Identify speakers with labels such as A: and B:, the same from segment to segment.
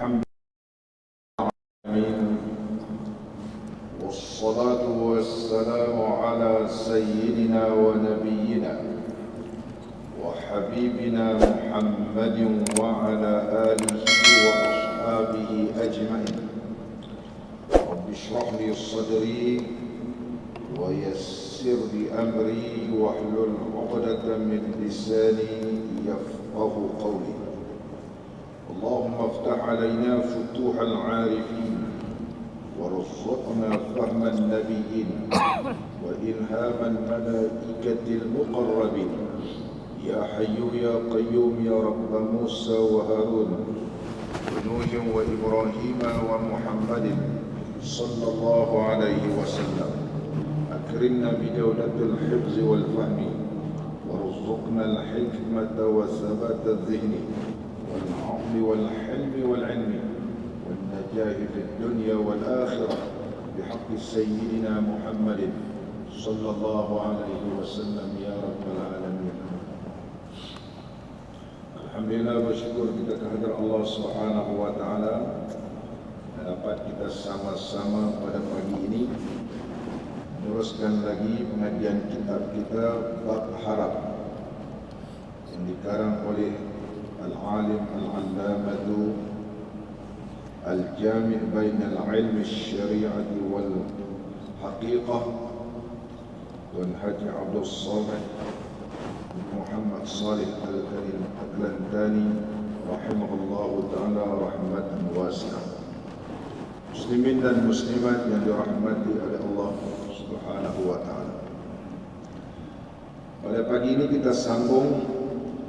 A: الحمد لله والصلاة والسلام على سيدنا ونبينا وحبيبنا محمد وعلى آله وأصحابه أجمعين. رب اشرح لي صدري ويسر لي أمري واحلل عقدة من لساني يفقه قولي. اللهم افتح علينا فتوح العارفين وارزقنا فهم النبيين وإلهام الملائكة المقربين. يا حي يا قيوم يا رب موسى وهارون ونوح وإبراهيم ومحمد صلى الله عليه وسلم. أكرمنا بجودة الحفظ والفهم وارزقنا الحكمة وثبات الذهن والعقل والحلم والعلم والنجاة في الدنيا والآخرة بحق سيدنا محمد صلى الله عليه وسلم يا رب العالمين. Alhamdulillah, bersyukur kita kehadirat Allah Subhanahu wa taala dapat kita sama-sama pada pagi ini meneruskan lagi pengajian kitab kita Bab Harap yang dikarang oleh Al-Alim Al-Allamatu Al-Jami' Bain Al-Ilm Al-Syari'ati Wal-Haqiqah Tuan Haji Abdul Samad Muhammad Salih Al-Karim Al-Lantani rahimahullahu ta'ala rahmatan wasi'ah. Muslimin dan muslimat yang dirahmati oleh Allah Subhanahu wa ta'ala, pada pagi ini kita sambung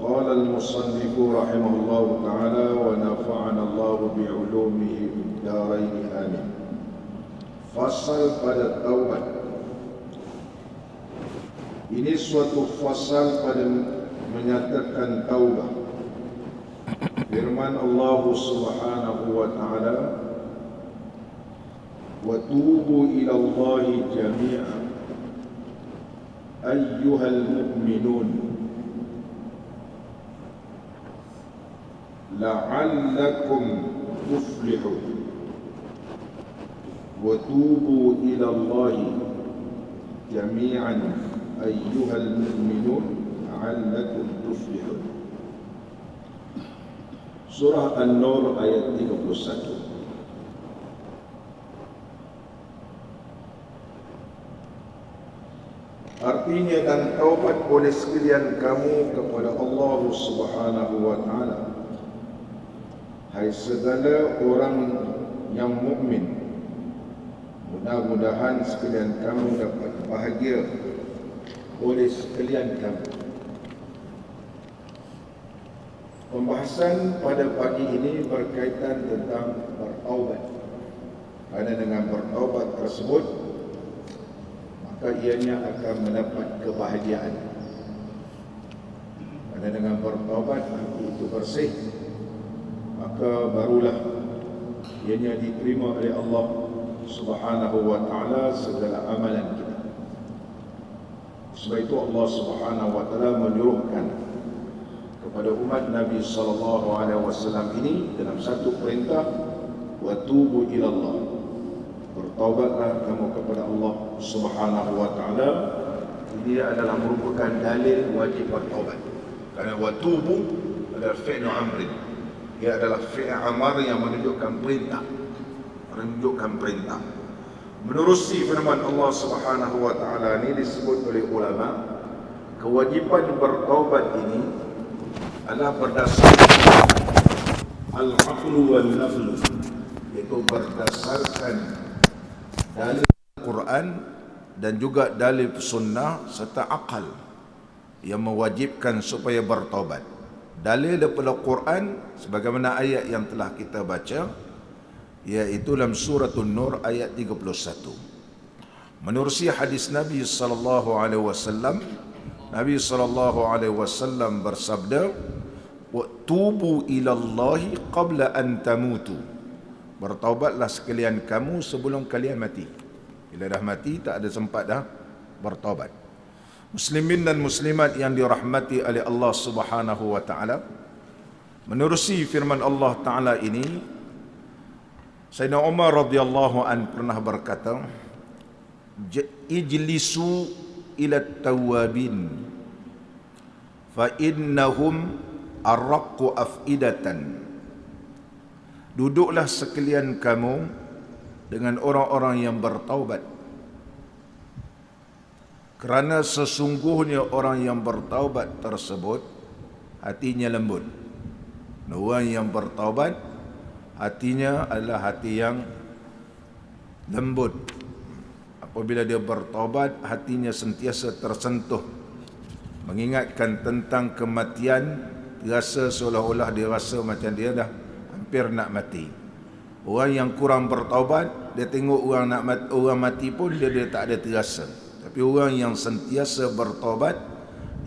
A: qala al-musannifu rahimahullahu ta'ala wa nafa'ana Allahu bi'ulumihi fid dharain amin. Fasal pada taubat. Ini suatu fasal pada menyatakan taubat. Firman Allah Subhanahu wa ta'ala, wa tubu ila Allahi jami'an ayyuhal mu'minun la'allakum tuflihun. Wa tubu ila Allahi jami'an ayyuhal mu'minun la'allakum tuflihun. Surah An-Nur ayat 31. Artinya, dan taubat oleh sekalian kamu kepada Allah Subhanahu wa ta'ala, hai segala orang yang mukmin, mudah-mudahan sekalian kamu dapat bahagia oleh sekalian kamu. Pembahasan pada pagi ini berkaitan tentang bertaubat. Kerana dengan bertaubat tersebut, maka ianya akan mendapat kebahagiaan. Kerana dengan bertaubat hati itu bersih, maka barulah ianya diterima oleh Allah Subhanahu wa ta'ala segala amalan kita. Sebab itu Allah Subhanahu wa ta'ala menyuruhkan kepada umat Nabi SAW ini dalam satu perintah, wa tubu ilallah, bertaubatlah kamu kepada Allah Subhanahu wa ta'ala. Ini adalah merupakan dalil wajib bertaubat. Kerana wa tubu adalah fi'lu amrin, ia adalah fi'l amar yang menunjukkan perintah. Menerusi firman Allah Subhanahu wa ta'ala ini disebut oleh ulama, kewajiban bertaubat ini adalah berdasarkan al-aqlu wal-naqlu, iaitu berdasarkan dalil Quran dan juga dalil sunnah serta akal yang mewajibkan supaya bertaubat. Dalil daripada Quran sebagaimana ayat yang telah kita baca, iaitu dalam surah An-Nur ayat 31. Menerusi hadis Nabi sallallahu alaihi wasallam, Nabi sallallahu alaihi wasallam bersabda, wa tubu ila Allahi qabla an tamutu. Bertaubatlah sekalian kamu sebelum kalian mati. Bila dah mati tak ada sempat dah bertaubat. Muslimin dan muslimat yang dirahmati oleh Allah Subhanahu wa taala, menerusi firman Allah taala ini, Sayyidina Umar radhiyallahu an pernah berkata, ijlisu ila tawabin fa innahum arraqqu afidatan. Duduklah sekalian kamu dengan orang-orang yang bertaubat, kerana sesungguhnya orang yang bertaubat tersebut hatinya lembut. Orang yang bertaubat hatinya adalah hati yang lembut. Apabila dia bertaubat, hatinya sentiasa tersentuh, mengingatkan tentang kematian, rasa seolah-olah dia rasa macam dia dah hampir nak mati. Orang yang kurang bertaubat, dia tengok orang mati pun dia tak ada terasa. Tapi orang yang sentiasa bertaubat,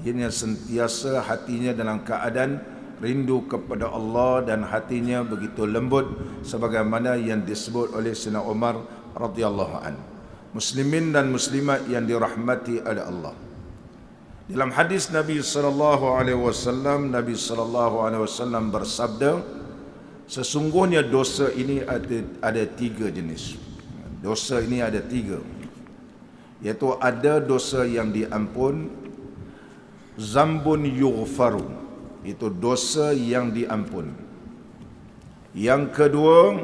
A: dia sentiasa hatinya dalam keadaan rindu kepada Allah dan hatinya begitu lembut, sebagaimana yang disebut oleh Sayyidina Umar radhiyallahu an. Muslimin dan muslimat yang dirahmati oleh Allah. Dalam hadis Nabi sallallahu alaihi wasallam, Nabi sallallahu alaihi wasallam bersabda, sesungguhnya dosa ini ada tiga jenis. Dosa ini ada tiga, iaitu ada dosa yang diampun, zambun yughfaru, itu dosa yang diampun. Yang kedua,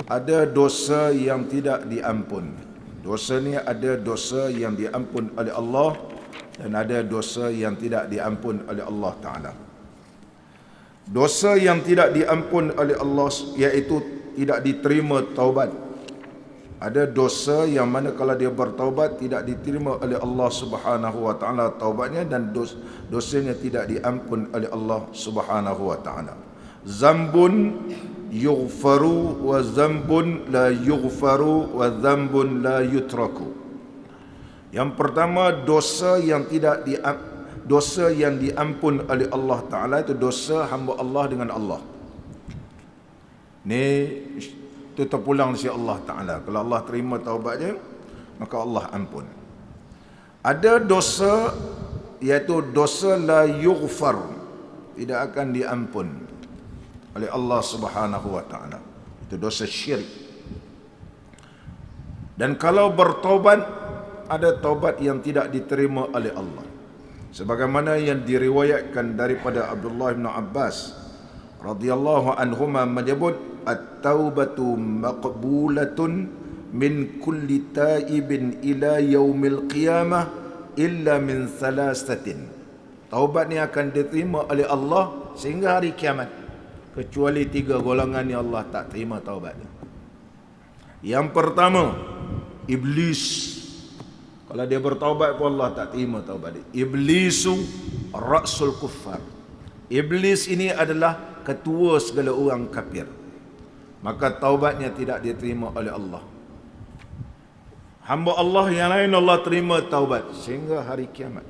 A: ada dosa yang tidak diampun. Dosa ni ada dosa yang diampun oleh Allah dan ada dosa yang tidak diampun oleh Allah Ta'ala. Dosa yang tidak diampun oleh Allah iaitu tidak diterima taubat. Ada dosa yang mana kalau dia bertaubat tidak diterima oleh Allah Subhanahu wa taala taubatnya, dan dosanya tidak diampun oleh Allah Subhanahu wa taala. Zambun yughfaru wa zambun la yughfaru wa zambun la yutraku. Yang pertama, dosa yang diampun oleh Allah Ta'ala, itu dosa hamba Allah dengan Allah. Ni itu terpulang dari Allah Ta'ala. Kalau Allah terima taubatnya, maka Allah ampun. Ada dosa, iaitu dosa la yughfar, tidak akan diampun oleh Allah Subhanahu wa taala. Itu dosa syirik. Dan kalau bertaubat, ada taubat yang tidak diterima oleh Allah. Sebagaimana yang diriwayatkan daripada Abdullah bin Abbas radhiyallahu anhuma menyebut, at-taubatu maqbulatun min kulli taibin ila yaumil qiyamah illa min thalathatin. Taubat ni akan diterima oleh Allah sehingga hari kiamat, kecuali tiga golongan yang Allah tak terima taubatnya. Yang pertama, iblis. Kalau dia bertaubat pun Allah tak terima taubat dia. Iblisu ra'sul kuffar. Iblis ini adalah ketua segala orang kafir, maka taubatnya tidak diterima oleh Allah. Hamba Allah yang lain Allah terima taubat sehingga hari kiamat,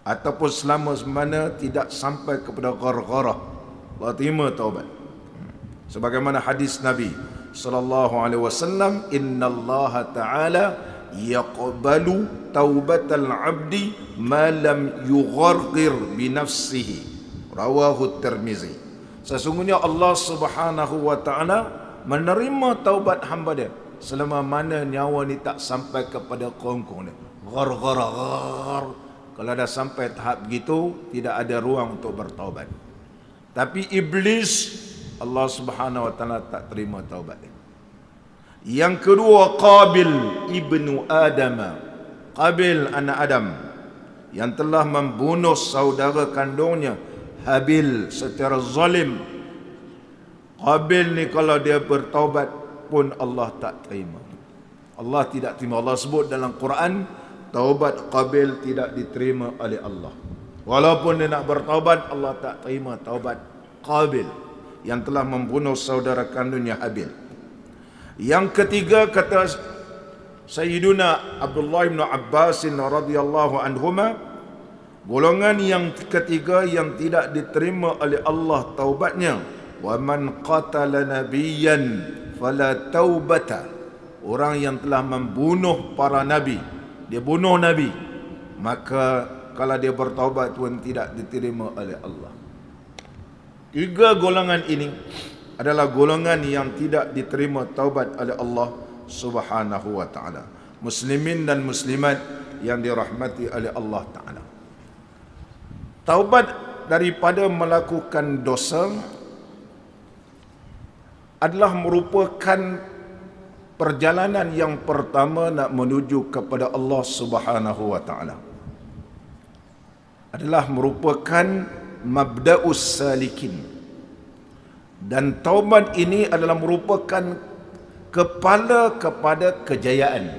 A: ataupun selama mana tidak sampai kepada ghargharah, Allah terima taubat. Sebagaimana hadis Nabi sallallahu alaihi wasallam, innallaha ta'ala yaqbalu taubatal abdi ma lam yughargir bi nafsihi, rawahu Tirmizi. Sesungguhnya Allah Subhanahu wa taala menerima taubat hamba dia selama mana nyawa ni tak sampai kepada kongkong dia. Ghargharah. Kalau dah sampai tahap begitu, tidak ada ruang untuk bertaubat. Tapi iblis, Allah Subhanahu wa taala tak terima taubat dia. Yang kedua, Qabil ibnu Adam. Qabil anak Adam yang telah membunuh saudara kandungnya Habil secara zalim. Qabil ni kalau dia bertaubat pun Allah tak terima. Allah tidak terima. Allah sebut dalam Quran, taubat Qabil tidak diterima oleh Allah. Walaupun dia nak bertaubat, Allah tak terima taubat Qabil yang telah membunuh saudara kandungnya Habil. Yang ketiga, kata Sayyiduna Abdullah bin Abbas radhiyallahu anhuma, golongan yang ketiga yang tidak diterima oleh Allah taubatnya, wa man qatala nabiyyan fala taubata. Orang yang telah membunuh para nabi, dia bunuh nabi, maka kalau dia bertaubat pun tidak diterima oleh Allah. Tiga golongan ini adalah golongan yang tidak diterima taubat oleh Allah Subhanahu wa taala. Muslimin dan muslimat yang dirahmati oleh Allah taala. Taubat daripada melakukan dosa adalah merupakan perjalanan yang pertama nak menuju kepada Allah Subhanahu wa taala. Adalah merupakan mabda'us salikin. Dan taubat ini adalah merupakan kepala kepada kejayaan.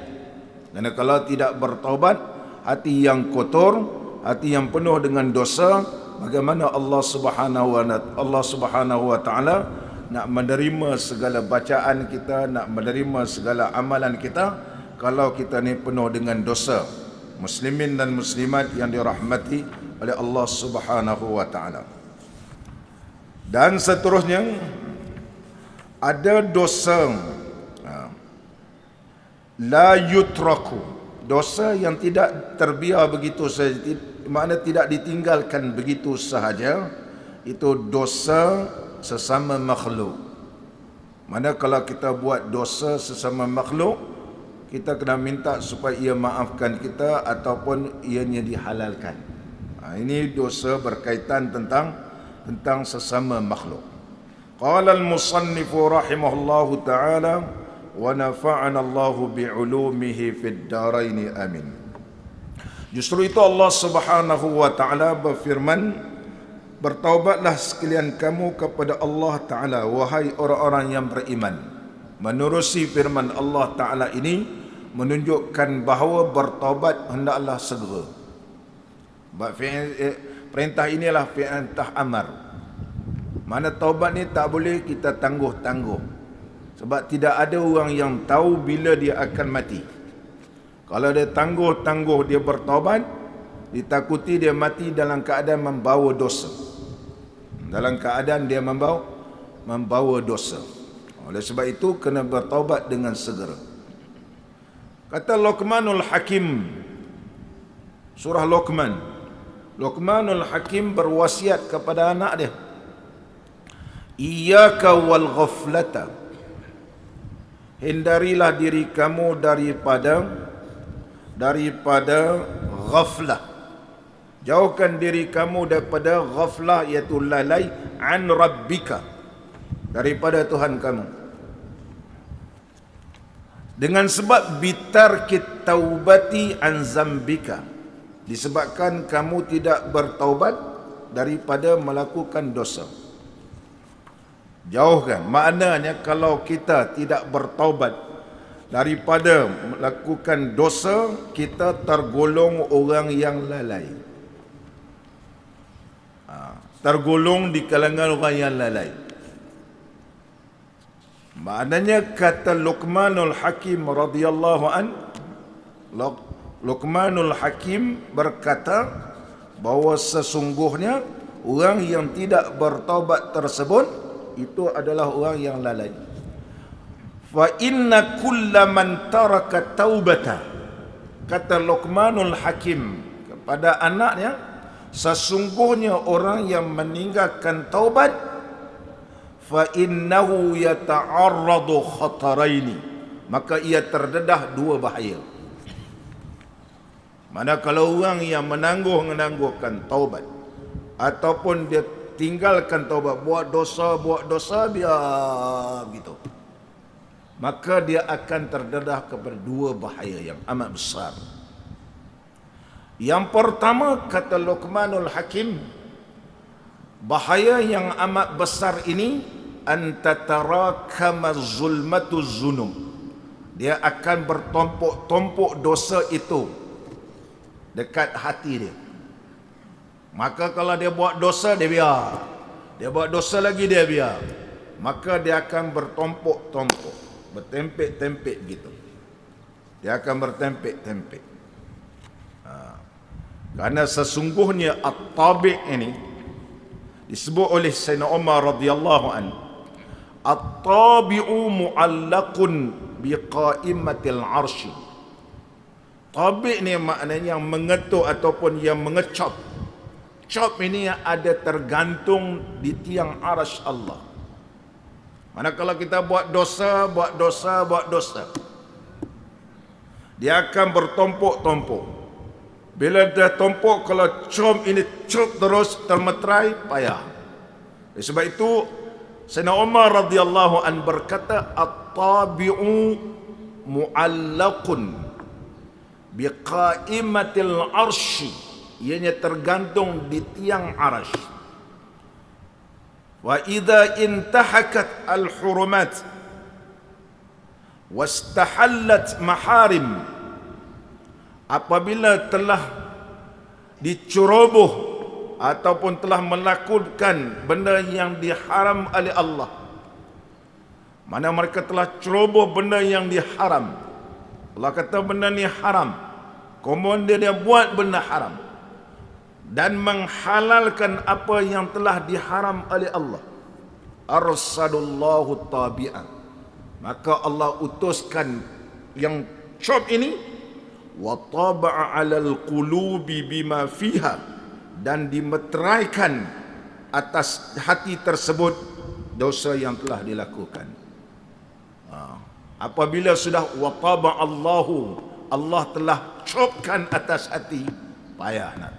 A: Kerana kalau tidak bertaubat, hati yang kotor, hati yang penuh dengan dosa, bagaimana Allah Subhanahu wa taala nak menerima segala bacaan kita, nak menerima segala amalan kita kalau kita ni penuh dengan dosa. Muslimin dan muslimat yang dirahmati oleh Allah Subhanahu wa taala. Dan seterusnya ada dosa la yutraku, dosa yang tidak terbiar begitu saja, makna tidak ditinggalkan begitu sahaja. Itu dosa sesama makhluk. Mana kalau kita buat dosa sesama makhluk, kita kena minta supaya ia maafkan kita ataupun ianya dihalalkan. Ini dosa berkaitan tentang sesama makhluk. Qala al-musannif rahimahullahu ta'ala wa nafa'ana Allahu bi'ulumihi fid darain amin. Justru itu Allah Subhanahu wa taala berfirman, bertaubatlah sekalian kamu kepada Allah taala wahai orang-orang yang beriman. Menerusi firman Allah taala ini menunjukkan bahawa bertaubat hendaklah segera. Perintah inilah perintah amar. Mana taubat ni tak boleh kita tangguh-tangguh. Sebab tidak ada orang yang tahu bila dia akan mati. Kalau dia tangguh-tangguh dia bertaubat, ditakuti dia mati dalam keadaan membawa dosa. Dalam keadaan dia membawa dosa. Oleh sebab itu kena bertaubat dengan segera. Kata Luqmanul Hakim, surah Luqman. Luqmanul Hakim berwasiat kepada anak dia, iyyaka wal ghaflata, hindarilah diri kamu daripada ghaflah. Jauhkan diri kamu daripada ghaflah, iaitu lalai, an rabbika, daripada Tuhan kamu. Dengan sebab bitarkit taubati an zambika, disebabkan kamu tidak bertaubat daripada melakukan dosa. Jauhkan, maknanya kalau kita tidak bertaubat daripada melakukan dosa, kita tergolong orang yang lalai. Tergolong di kalangan orang yang lalai. Maknanya kata Luqmanul Hakim radhiyallahu an, Luqmanul Hakim berkata bahawa sesungguhnya orang yang tidak bertaubat tersebut itu adalah orang yang lalai. Fa inna kullaman taraka taubata, kata Luqmanul Hakim kepada anaknya, sesungguhnya orang yang meninggalkan taubat, fa innahu yata'arradu khataraini, maka ia terdedah dua bahaya. Mana kalau orang yang menangguhkan taubat ataupun dia tinggalkan taubat, buat dosa biar gitu, maka dia akan terdedah kepada dua bahaya yang amat besar. Yang pertama, kata Luqmanul Hakim, bahaya yang amat besar ini, antatarakama zulmatu zunub, dia akan bertumpuk-tumpuk dosa itu dekat hati dia. Maka kalau dia buat dosa, dia biar. Dia buat dosa lagi, dia biar. Maka dia akan bertumpuk-tumpuk, bertempik-tempik gitu. Dia akan bertempik-tempik. Karena sesungguhnya at-tabi' ini disebut oleh Sayyidina Umar radhiyallahu an, at-tabi'u mu'allaqun biqaimatil arsy. Tabi' ni maknanya yang mengetuk ataupun yang mengecop. Cop ini ada tergantung di tiang arsy Allah. Manakala kita buat dosa, dia akan bertumpuk-tumpuk. Bila dah tumpuk, kalau cum terus termeterai, payah. Sebab itu Sayyidina Umar radhiyallahu an berkata, at-tabi'u mu'allaqun biqaimatil arsy, ianya tergantung di tiang arasy. Wa idza intahakat al-hurumat wastahallat maharim, apabila telah diceroboh ataupun telah melakukan benda yang diharam oleh Allah, mana mereka telah ceroboh benda yang diharam, Allah kata benda ni haram, kemudian dia buat benda haram dan menghalalkan apa yang telah diharam oleh Allah, arsadullahu tabi'an, maka Allah utuskan yang cob ini, wa taba'a 'alal qulubi bima fiha, dan dimeteraikan atas hati tersebut dosa yang telah dilakukan. Apabila sudah wa taba'a Allahu, Allah telah copkan atas hati, payah nak.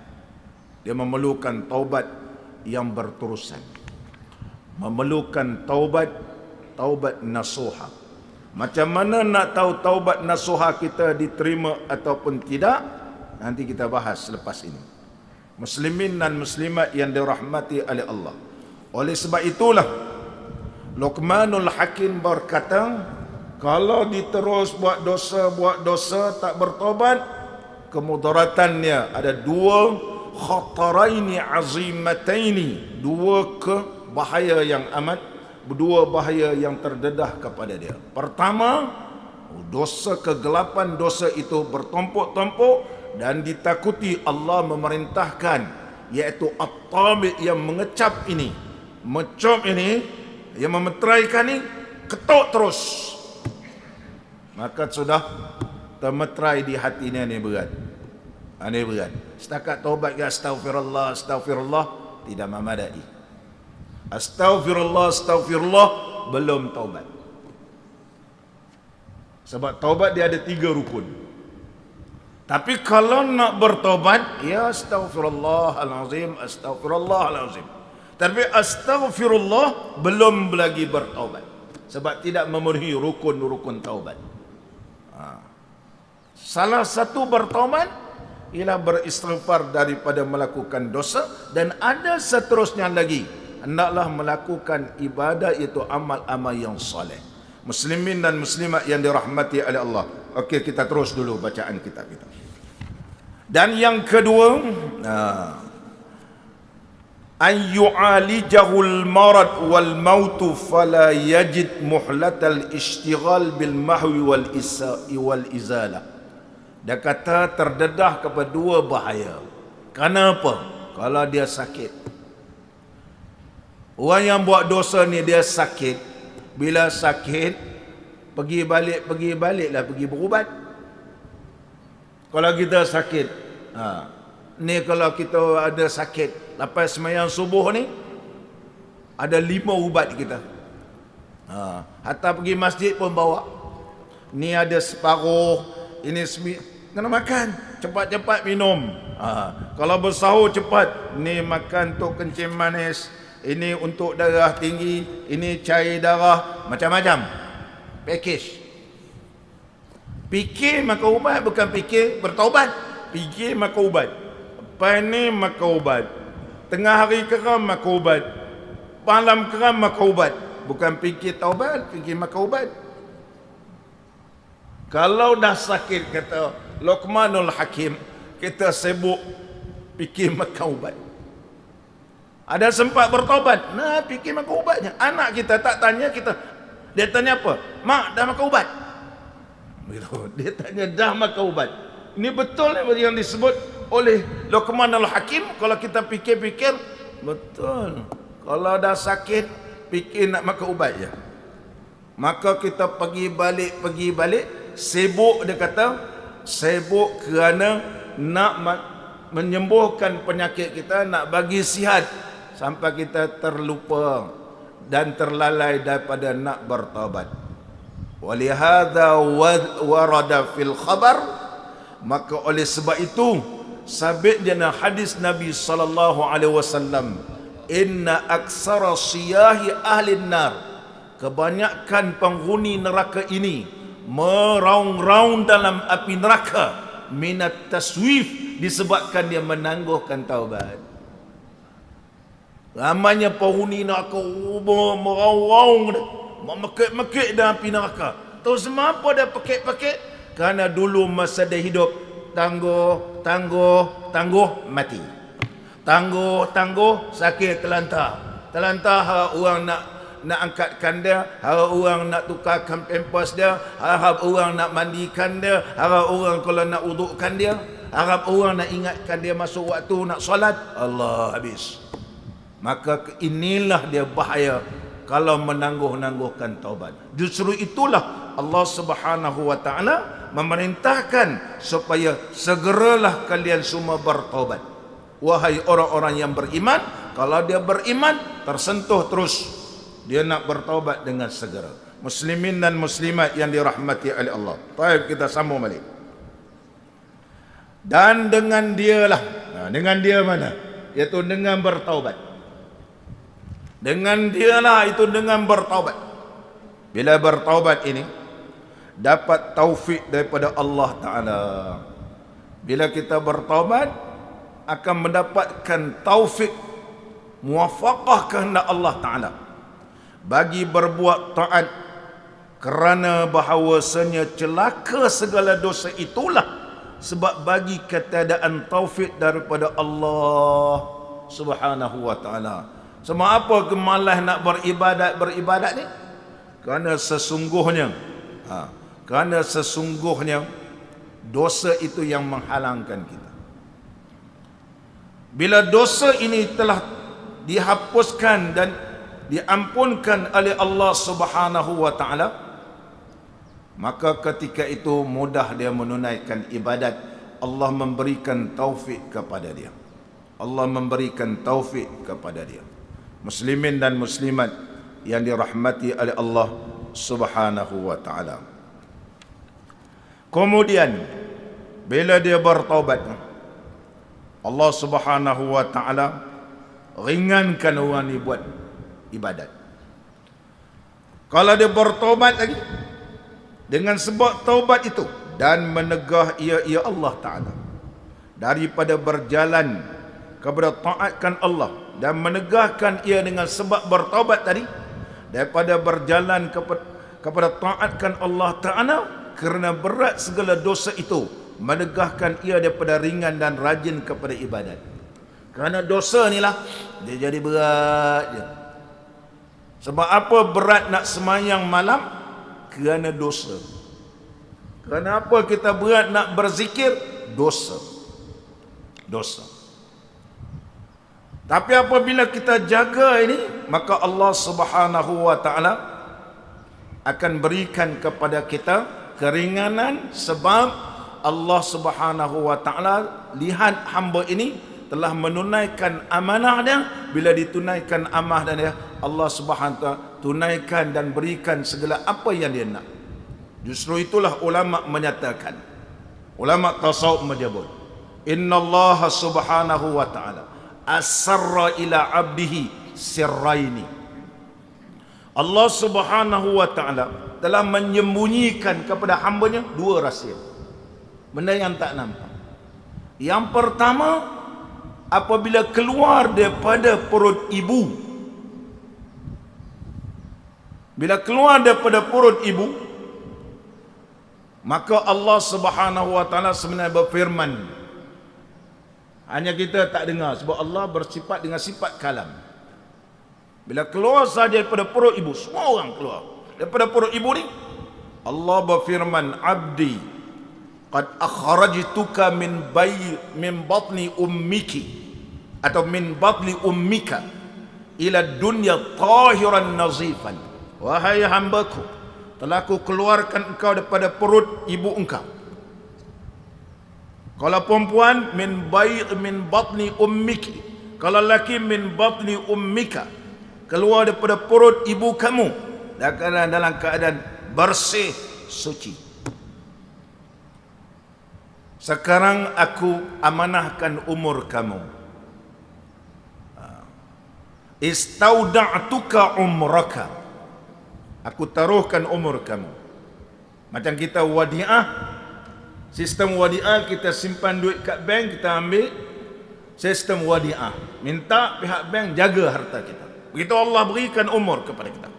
A: Dia memerlukan taubat yang berterusan, memerlukan taubat nasuha. Macam mana nak tahu taubat nasuha kita diterima ataupun tidak? Nanti kita bahas selepas ini. Muslimin dan muslimat yang dirahmati oleh Allah. Oleh sebab itulah Luqmanul Hakim berkata, kalau diterus buat dosa tak bertobat, kemudaratannya ada dua khataraini azimataini, dua bahaya yang terdedah kepada dia. Pertama, dosa kegelapan, dosa itu bertumpuk-tumpuk dan ditakuti. Allah memerintahkan, iaitu at-tabi' yang mengecap ini, mencop ini, yang memeteraikan ini, ketuk terus, maka sudah termeterai di hatinya. Ini berat. Setakat taubat ya astaghfirullah tidak memadai. Astaghfirullah belum taubat. Sebab taubat dia ada 3 rukun. Tapi kalau nak bertaubat, ya astaghfirullahalazim. Tapi astaghfirullah belum lagi bertaubat, sebab tidak memenuhi rukun-rukun taubat. Salah satu bertaubat ialah beristighfar daripada melakukan dosa, dan ada seterusnya lagi, hendaklah melakukan ibadah, itu amal-amal yang soleh. Muslimin dan muslimat yang dirahmati oleh Allah. Okey, kita terus dulu bacaan kitab kita. Dan yang kedua, an yu'alijahul marad wal mautu fala yajid muhlatal ishtighal bil mahwi wal izalah. Dia kata terdedah kepada 2 bahaya. Kenapa? Kalau dia sakit. Orang yang buat dosa ni dia sakit. Bila sakit, pergi baliklah pergi berubat. Kalau kita sakit, ni kalau kita ada sakit, lepas sembahyang subuh ni, ada 5 ubat kita. Hatta pergi masjid pun bawa. Ni ada separuh, ini kena makan, cepat-cepat minum. Kalau bersahur cepat, ni makan untuk kencing manis, ini untuk darah tinggi, ini cair darah, macam-macam package. Fikir makan ubat, bukan fikir bertaubat. Fikir makan ubat, lepas ni makan ubat, tengah hari keram makan ubat, malam keram makan ubat. Bukan fikir taubat, fikir makan ubat. Kalau dah sakit, kata Luqmanul Hakim, kita sibuk fikir makan ubat. Ada sempat bertaubat, nah fikir makan ubatnya. Anak kita tak tanya kita, dia tanya apa? Mak, dah makan ubat? Begitu. Dia tanya dah makan ubat. Ini betul yang disebut oleh Luqmanul Hakim. Kalau kita fikir-fikir, betul. Kalau dah sakit, fikir nak makan ubat je. Maka kita pergi balik, sibuk. Dia kata sibuk kerana nak menyembuhkan penyakit kita, nak bagi sihat, sampai kita terlupa dan terlalai daripada nak bertaubat. Walihadza warada fil khabar, maka oleh sebab itu sabit dalam hadis Nabi sallallahu alaihi wasallam, inna aksara siyahi ahli nar, kebanyakan penghuni neraka ini meraung-raung dalam api neraka, minat taswif, disebabkan dia menangguhkan taubat. Ramainya penghuni neraka meraung-raung, memekik-mekik dalam api neraka. Tahu semua apa dia pekik-pekik? Kerana dulu masa dia hidup tangguh mati. Tangguh sakit terlantar orang nak angkatkan dia, orang nak tukarkan pampers dia, harap orang nak mandikan dia, harap orang kalau nak wudukkan dia, harap orang nak ingatkan dia masuk waktu nak solat. Allah, habis. Maka inilah dia bahaya kalau menangguh-nangguhkan taubat. Justru itulah Allah Subhanahu wa taala memerintahkan supaya segeralah kalian semua bertaubat. Wahai orang-orang yang beriman, kalau dia beriman tersentuh terus, dia nak bertaubat dengan segera. Muslimin dan muslimat yang dirahmati oleh Allah. Baik, kita sambung balik. Dan dengan dialah, dengan dia mana? Iaitu dengan bertaubat. Dengan dialah itu dengan bertaubat. Bila bertaubat ini dapat taufik daripada Allah Ta'ala. Bila kita bertaubat akan mendapatkan taufik, muwafaqah kehendak Allah Ta'ala bagi berbuat taat, kerana bahawasanya celaka segala dosa itulah sebab bagi ketiadaan taufik daripada Allah Subhanahu wa Ta'ala. Semua apa kemalas nak beribadat ni? Kerana sesungguhnya dosa itu yang menghalangkan kita. Bila dosa ini telah dihapuskan dan diampunkan oleh Allah Subhanahu wa taala, maka ketika itu mudah dia menunaikan ibadat. Allah memberikan taufik kepada dia. Allah memberikan taufik kepada dia. Muslimin dan muslimat yang dirahmati oleh Allah Subhanahu wa taala. Kemudian bila dia bertaubat, Allah Subhanahu wa taala ringankan orang ni buat ibadat. Kalau dia bertaubat lagi dengan sebab taubat itu dan menegah ia Allah Ta'ala daripada berjalan kepada taatkan Allah dan menegahkan ia dengan sebab bertaubat tadi daripada berjalan kepada taatkan Allah Ta'ala, kerana berat segala dosa itu menegahkan ia daripada ringan dan rajin kepada ibadat. Kerana dosa ni lah dia jadi berat je. Sebab apa berat nak semayang malam? Kerana dosa. Kerana apa kita berat nak berzikir? Dosa. Tapi apabila kita jaga ini, maka Allah Subhanahu wa taala akan berikan kepada kita keringanan, sebab Allah Subhanahu wa taala lihat hamba ini telah menunaikan amanah dia. Bila ditunaikan amanah dia, Allah Subhanahu wa taala tunaikan dan berikan segala apa yang dia nak. Justru itulah ulama menyatakan, ulama tasawuf menyebut, innallaha subhanahu wa ta'ala asarra ila abdihi sirraini. Allah Subhanahu wa taala telah menyembunyikan kepada hambanya dua rahsia, benda yang tak nampak. Yang pertama, apabila keluar daripada perut ibu, bila keluar daripada perut ibu, maka Allah Subhanahu wa taala sebenarnya berfirman, hanya kita tak dengar sebab Allah bersifat dengan sifat kalam. Bila keluar saja daripada perut ibu, semua orang keluar daripada perut ibu ni, Allah berfirman, abdi qad akhrajtuka min batni ummiki atau min batni ummika ila dunya tahiran nazifan. Wahai hambaku, telah aku keluarkan engkau daripada perut ibu engkau. Kalau perempuan min batni ummiki, kalau laki min batni ummika, keluar daripada perut ibu kamu dalam keadaan bersih, suci. Sekarang aku amanahkan umur kamu. Istauda'tuka umraka. Aku taruhkan umur kamu. Macam kita wadiah. Sistem wadiah, kita simpan duit kat bank, kita ambil. Sistem wadiah, minta pihak bank jaga harta kita. Begitu Allah berikan umur kepada kita.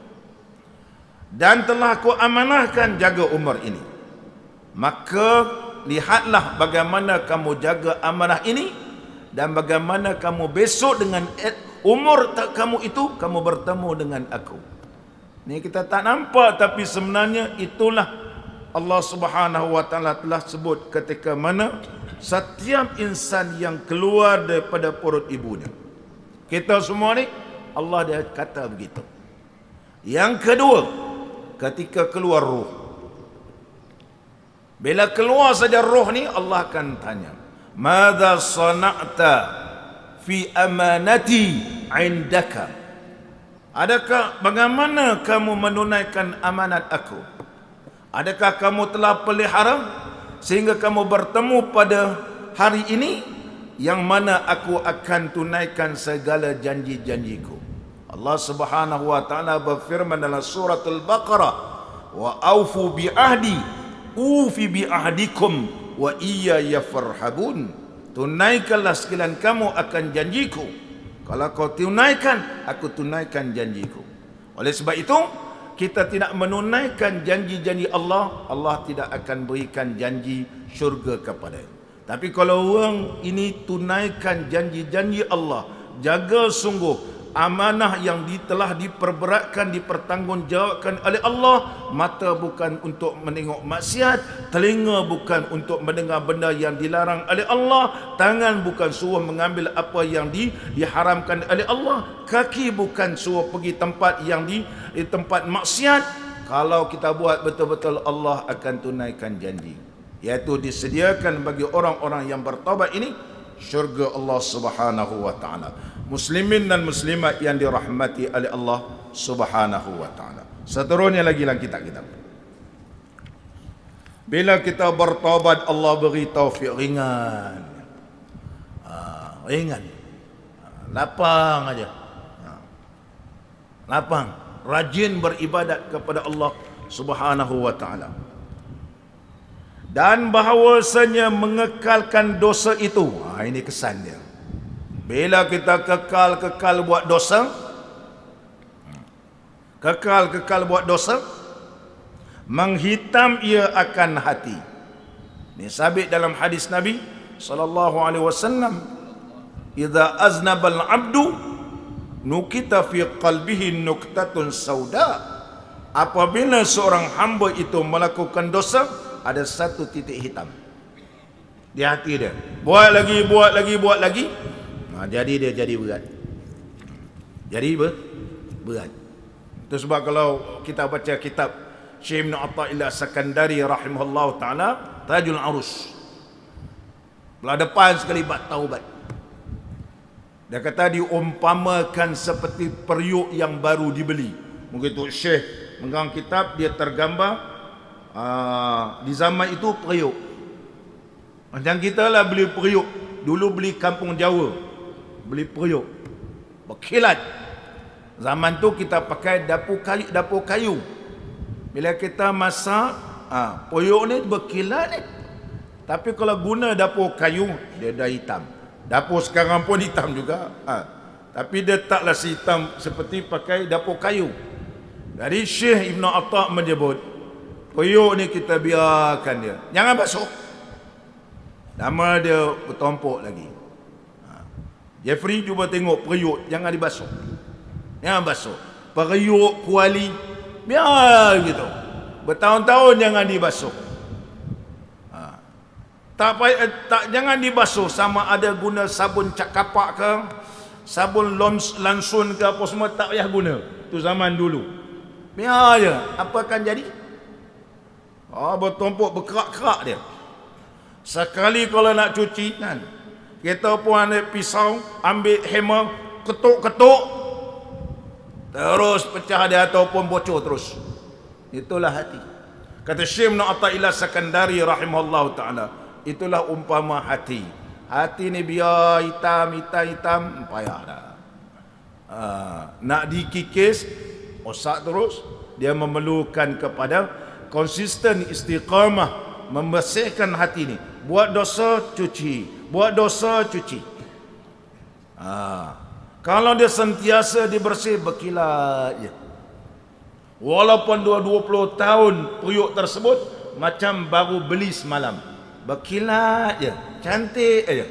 A: Dan telah aku amanahkan jaga umur ini. Maka lihatlah bagaimana kamu jaga amanah ini, dan bagaimana kamu besok dengan umur kamu itu, kamu bertemu dengan aku. Ini kita tak nampak, tapi sebenarnya itulah Allah Subhanahu wa taala telah sebut ketika mana setiap insan yang keluar daripada perut ibunya. Kita semua ni Allah dia kata begitu. Yang kedua, ketika keluar roh. Bila keluar saja roh ni, Allah akan tanya, "Madza sana'ta fi amanati indaka?" Adakah bagaimana kamu menunaikan amanat aku? Adakah kamu telah pelihara sehingga kamu bertemu pada hari ini yang mana aku akan tunaikan segala janji-janjiku? Allah Subhanahu wa taala berfirman dalam surah Al-Baqarah, "Wa aufu bi ahdi ufi bi ahdikum wa iyaya farhabun." Tunaikanlah sekalian kamu akan janjiku. Kalau kau tunaikan, aku tunaikan janjiku. Oleh sebab itu, kita tidak menunaikan janji-janji Allah, Allah tidak akan berikan janji syurga kepada kita. Tapi kalau orang ini tunaikan janji-janji Allah, jaga sungguh amanah yang telah diperberatkan, dipertanggungjawabkan oleh Allah. Mata bukan untuk menengok maksiat, telinga bukan untuk mendengar benda yang dilarang oleh Allah, tangan bukan suruh mengambil apa yang diharamkan oleh Allah, kaki bukan suruh pergi tempat yang di tempat maksiat. Kalau kita buat betul-betul, Allah akan tunaikan janji, iaitu disediakan bagi orang-orang yang bertaubat ini syurga Allah Subhanahu wa taala. Muslimin dan muslimat yang dirahmati oleh Allah Subhanahu wa taala. Seterusnya lagi dalam kitab-kitab, bila kita bertaubat, Allah beri taufik ringan. Ringan. Lapang aja. Lapang. Rajin beribadat kepada Allah Subhanahu wa taala. Dan bahawasanya mengekalkan dosa itu. Ini kesan dia. Bila kita kekal buat dosa, kekal buat dosa, menghitam ia akan hati. Ini sabit dalam hadis Nabi sallallahu alaihi wasallam, "Idza aznabal 'abdu nukita fi qalbihi nuktatun sauda." Apabila seorang hamba itu melakukan dosa, ada satu titik hitam di hati dia. Buat lagi. Jadi dia jadi berat. Jadi berat. Itu sebab kalau kita baca kitab Syekh Ibn Athaillah Sakandari rahimahullah ta'ala, Tajul Arus, belah depan sekali bab taubat, dia kata diumpamakan seperti periuk yang baru dibeli. Mungkin tu Syekh megang kitab, dia tergambar di zaman itu periuk. Macam kita lah beli periuk. Dulu beli kampung Jawa, beli periuk berkilat. Zaman tu kita pakai dapur kayu. Bila kita masak, periuk ni berkilat ni. Tapi kalau guna dapur kayu, dia dah hitam. Dapur sekarang pun hitam juga. Tapi dia taklah hitam seperti pakai dapur kayu. Dari Syekh Ibn Atha menyebut, periuk ni kita biarkan dia, jangan basuh. Lama dia bertumpuk lagi. Jeffrey cuba tengok periuk, jangan dibasuh. Jangan basuh. Periuk kuali, biar gitu. Bertahun-tahun jangan dibasuh. Jangan dibasuh, sama ada guna sabun cakapak ke, sabun lansun ke apa semua, tak payah guna. Tu zaman dulu. Biar je. Apa akan jadi? Bertumpuk, berkerak-kerak dia. Sekali kalau nak cuci kan, kita pun ambil pisau, ambil hammer, ketuk-ketuk. terus pecah dia ataupun bocor terus. Itulah hati. Kata Syekh Ibn Athaillah Sakandari rahimahullah ta'ala, itulah umpama hati. Hati ni biar hitam, payah dah. Nak dikikis, osak terus, dia memerlukan kepada konsisten istiqamah, membersihkan hati ni. Buat dosa, cuci. Buat dosa, cuci. Kalau dia sentiasa dibersih, berkilat je. Walaupun 20 tahun periuk tersebut macam baru beli semalam, berkilat je, cantik aja.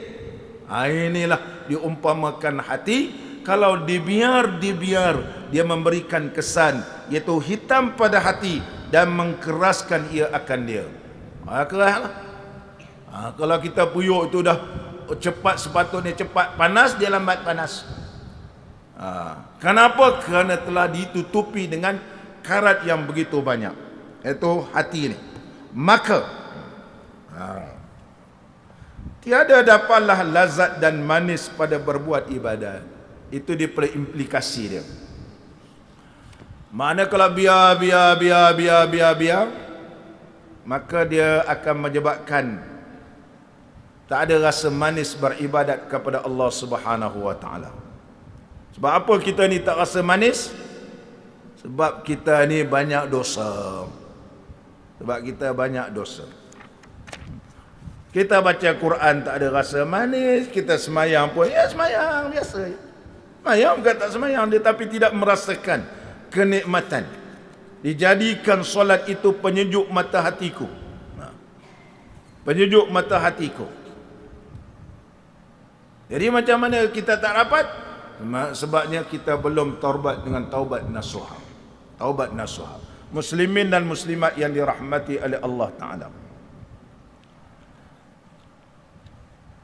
A: Inilah diumpamakan hati. Kalau dibiar dia memberikan kesan, iaitu hitam pada hati dan mengkeraskan ia akan dia. Keraslah. Kalau kita periuk itu dah cepat, sepatutnya cepat panas, dia lambat panas. Kenapa? Kerana telah ditutupi dengan karat yang begitu banyak, iaitu hati ini. Maka tiada dapatlah lazat dan manis pada berbuat ibadat. Itu daripada implikasi dia. Mana kalau biar, maka dia akan menyebabkan tak ada rasa manis beribadat kepada Allah Subhanahu wa taala. Sebab apa kita ni tak rasa manis? Sebab kita ni banyak dosa. Kita baca Quran tak ada rasa manis, kita semayang pun ya semayang biasa. Semayang bukan tak semayang dia, tapi tidak merasakan kenikmatan. Dijadikan solat itu penyejuk mata hatiku. Penyejuk mata hatiku. Jadi macam mana kita tak dapat? Sebabnya kita belum taubat dengan taubat nasuha. Taubat nasuha. Muslimin dan muslimat yang dirahmati oleh Allah Ta'ala.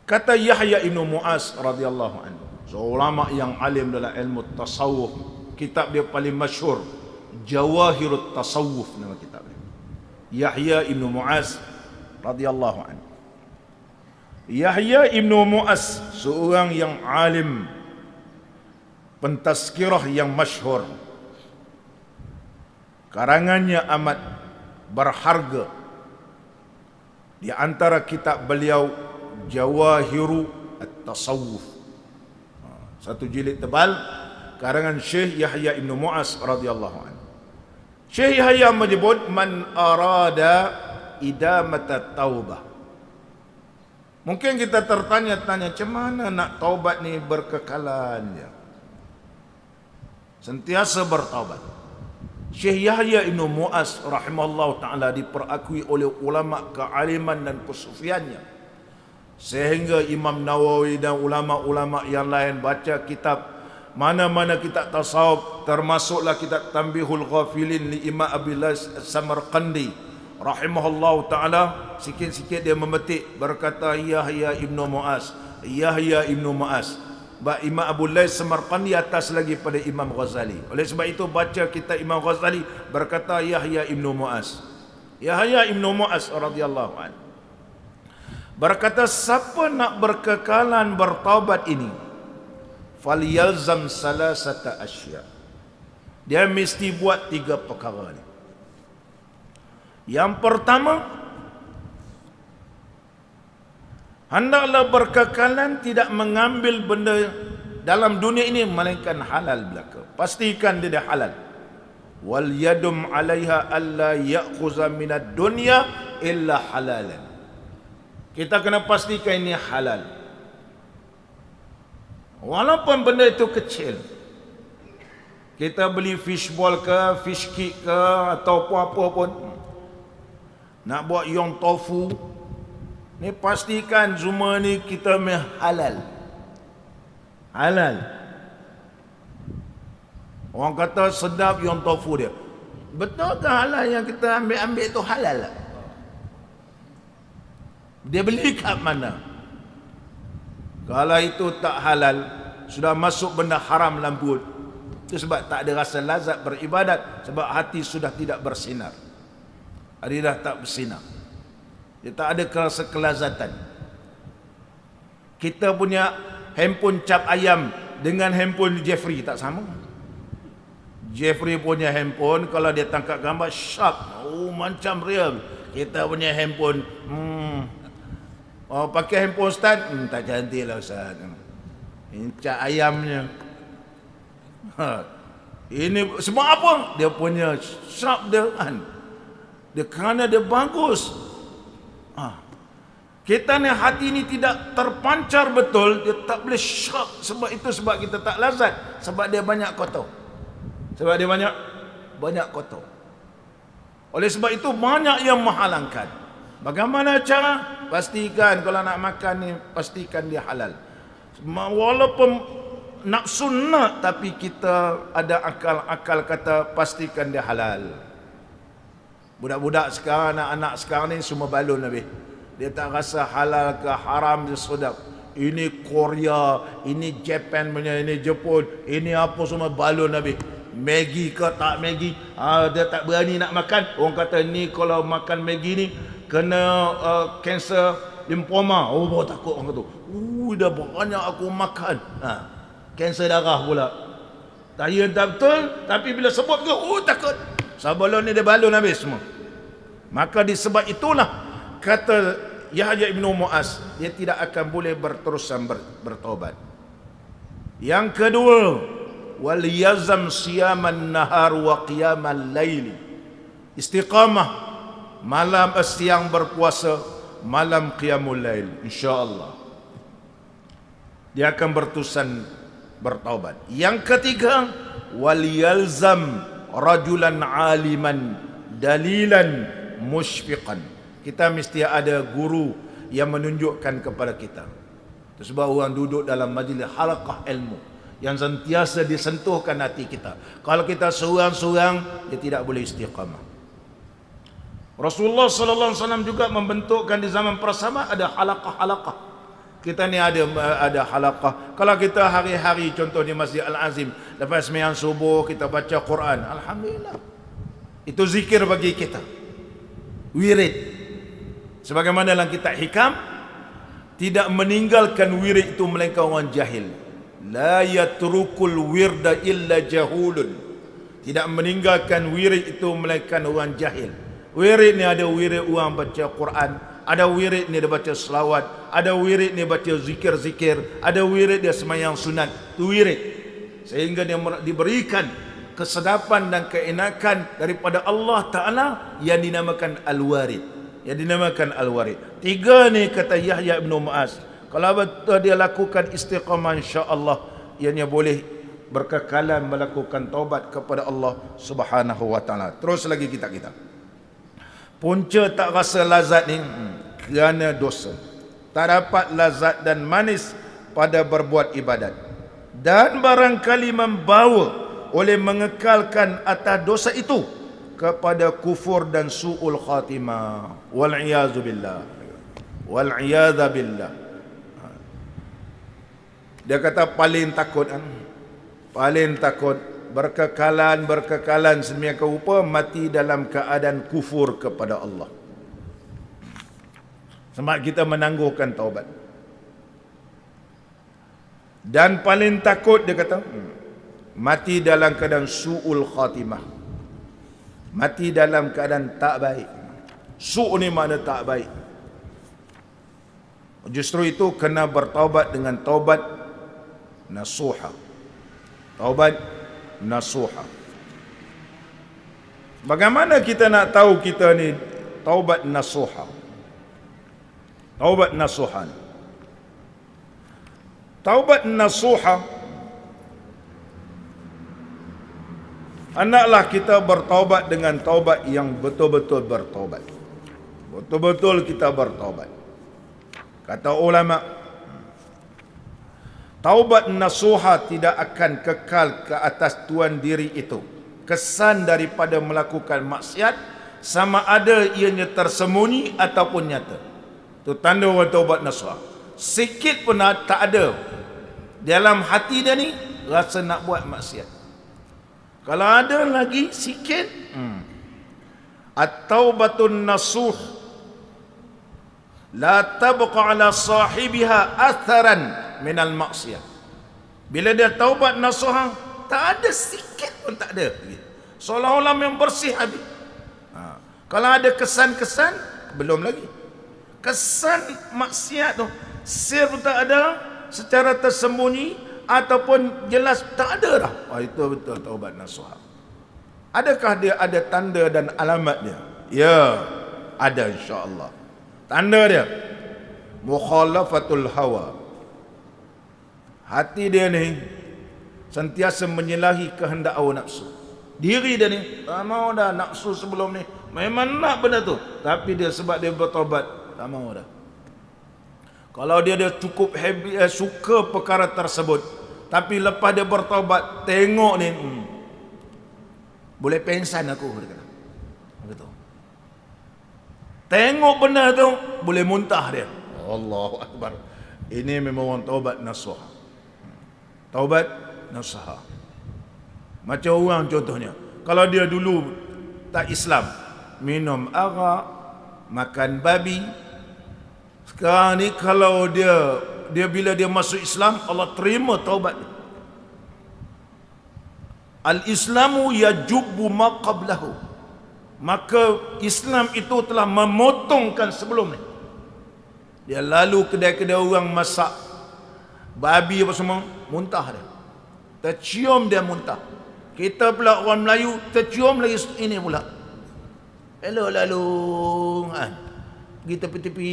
A: Kata Yahya Ibn Mu'az radhiyallahu anhu, seorang ulama yang alim dalam ilmu tasawuf. Kitab dia paling masyhur, Jawahirut Tasawuf nama kitab dia. Yahya Ibn Mu'az radhiyallahu anhu. Yahya Ibn Mu'az seorang yang alim, pentazkirah yang masyhur. Karangannya amat berharga. Di antara kitab beliau Jawahiru At-Tasawuf, satu jilid tebal, karangan Syekh Yahya Ibn Mu'az radhiyallahu anhu. Syekh Yahya menyebut, man arada idamata taubah. Mungkin kita tertanya-tanya, macam mana nak taubat ni berkekalannya, sentiasa bertaubat. Syekh Yahya Ibn Mu'az rahimahullah ta'ala diperakui oleh ulama kealiman dan kesufiannya, sehingga Imam Nawawi dan ulama-ulama yang lain baca kitab mana-mana kitab tasawuf, termasuklah kitab Tanbihul Ghafilin li Imam Abillah Samarqandi rahimahullah ta'ala, sikit-sikit dia memetik, berkata Yahya Ibn Mu'az, Yahya Ibn Mu'az. Imam Abu Lais Samarqandi atas lagi pada Imam Ghazali. Oleh sebab itu baca kitab Imam Ghazali, berkata Yahya Ibn Mu'az. Yahya Ibn Mu'az radhiyallahu anhu berkata, siapa nak berkekalan bertaubat ini, falyalzam salasata asya, dia mesti buat 3 perkara ni. Yang pertama, hendaklah berkekalan tidak mengambil benda dalam dunia ini melainkan halal belaka. Pastikan dia dah halal. Wal yadum 'alaiha alla ya'khuza minad dunya illa halalan. Kita kena pastikan ini halal. Walaupun benda itu kecil. Kita beli fishball ke, fish cake ke, atau apa-apa pun, nak buat yong tofu, ni pastikan semua ni kita halal. Halal. Orang kata sedap yong tofu dia. Betul ke halal yang kita ambil itu halal lah? Dia beli kat mana? Kalau itu tak halal, sudah masuk benda haram dalam perut. Itu sebab tak ada rasa lazat beribadat, sebab hati sudah tidak bersinar. Hati dah tak bersinar. Dia tak ada rasa kelazatan. Kita punya handphone cap ayam dengan handphone Jeffrey tak sama. Jeffrey punya handphone, kalau dia tangkap gambar sharp, macam real. Kita punya handphone, pakai handphone Ustaz, tak cantik lah Ustaz. Incak ayamnya. Ini sebab apa? Dia punya sharp dia kan. Dia kerana dia bagus. Kita ni hati ni tidak terpancar betul, dia tak boleh sharp. Sebab kita tak lazat, sebab dia banyak kotor. Banyak kotor. Oleh sebab itu banyak yang menghalangkan. Bagaimana cara? Pastikan kalau nak makan ni, pastikan dia halal. Walaupun nafsu nak, tapi kita ada akal kata pastikan dia halal. Budak-budak sekarang, anak-anak sekarang ni semua balon habis. Dia tak rasa halal ke haram, dia sedap. Ini Korea, ini Japan punya, ini Jepun, ini apa semua balon habis. Maggi ke tak Maggi, dia tak berani nak makan. Orang kata ni kalau makan Maggi ni kena kanser lymphoma. Takut orang kata. Dah banyak aku makan. Kanser darah pula. Tak betul, tapi bila sebut ke, takut. Sebelum ni dia balon habis semua. Maka disebab itulah kata Yahya ibn Mu'az, dia tidak akan boleh berterusan bertaubat. Yang kedua, wal yazam siyaman nahar wa qiyamal laili. Istiqamah, malam siang berpuasa, malam qiyamul lail, insya-Allah dia akan berterusan bertaubat. Yang ketiga, wal yalzam rajulan aliman dalilan musyfiqan. Kita mesti ada guru yang menunjukkan kepada kita. Itu sebab orang duduk dalam majlis halaqah ilmu yang sentiasa disentuhkan hati kita. Kalau kita seorang-seorang, dia tidak boleh istiqamah. Rasulullah sallallahu alaihi wasallam juga membentukkan di zaman para sahabat ada halaqah-halaqah. Kita ni ada halaqah. Kalau kita hari-hari, contoh di Masjid Al-Azim, lepas sembahyang subuh kita baca Quran, alhamdulillah. Itu zikir bagi kita. Wirid. Sebagaimana dalam kitab Hikam, tidak meninggalkan wirid itu melainkan orang jahil. La yatrukul wirda illa jahulun. Tidak meninggalkan wirid itu melainkan orang jahil. Wirid ni ada wirid orang baca Quran, ada wirid ni dia baca selawat, ada wirid ni baca zikir-zikir, ada wirid dia sembahyang sunat. Itu wirid. Sehingga dia diberikan kesedapan dan keenakan daripada Allah Ta'ala yang dinamakan Al-Warid. Tiga ni kata Yahya ibn Mu'az, kalau betul dia lakukan istiqamah, insya-Allah ianya boleh berkekalan melakukan taubat kepada Allah Subhanahu wa taala. Terus lagi kita. Punca tak rasa lazat ni kerana dosa. Tak dapat lazat dan manis pada berbuat ibadat. Dan barangkali membawa oleh mengekalkan atas dosa itu kepada kufur dan su'ul khatimah. Wal'iyazu billah. Dia kata paling takut berkekalan sedemikian rupa mati dalam keadaan kufur kepada Allah. Sebab kita menangguhkan taubat. Dan paling takut dia kata mati dalam keadaan su'ul khatimah. Mati dalam keadaan tak baik. Su' ni makna tak baik. Justru itu kena bertaubat dengan taubat nasuha. Bagaimana kita nak tahu kita ni taubat nasuha? Taubat nasuha, hendaklah kita bertaubat dengan taubat yang betul-betul bertaubat. Betul-betul kita bertaubat. Kata ulama, taubat nasuha tidak akan kekal ke atas tuan diri itu. Kesan daripada melakukan maksiat sama ada ianya tersembunyi ataupun nyata. Itu tanda orang taubat nasuha. Sikit pun tak ada dalam hati dia ni rasa nak buat maksiat. Kalau ada lagi sikit, at-taubatun nasuh la tabqa ala sahibiha atharan minal maksiyah. Bila dia taubat nasuha, tak ada sikit pun tak ada. Seolah-olah yang bersih habis. Kalau ada kesan-kesan, belum lagi. Kesan maksiat tu, sir pun tak ada, secara tersembunyi ataupun jelas tak ada dah. Itu betul taubat nasuha. Adakah dia ada tanda dan alamat dia? Ya, ada insya-Allah. Tanda dia mukhalafatul hawa. Hati dia ni sentiasa menyalahi kehendak hawa nafsu. Diri dia ni tak mau dah nafsu sebelum ni. Memang nak benda tu, tapi dia sebab dia bertaubat tak mau dah. Kalau dia cukup happy, suka perkara tersebut, tapi lepas dia bertaubat tengok ni, boleh pengsan aku, dia kata. Begitu. Tengok benda tu boleh muntah dia. Allahu akbar. Ini memang orang taubat nasuha. Taubat nasuha. Macam orang contohnya, kalau dia dulu tak Islam, minum arak, makan babi. Sekarang ni kalau dia bila dia masuk Islam, Allah terima taubat dia. Al-Islamu yajubbu ma qablahu. Maka Islam itu telah memotongkan sebelum ni. Dia lalu kedai-kedai orang masak babi apa semua, muntah dia. Tercium dia muntah. Kita pula orang Melayu tercium lagi ini pula. Lalu kan. Pergi tepi-tepi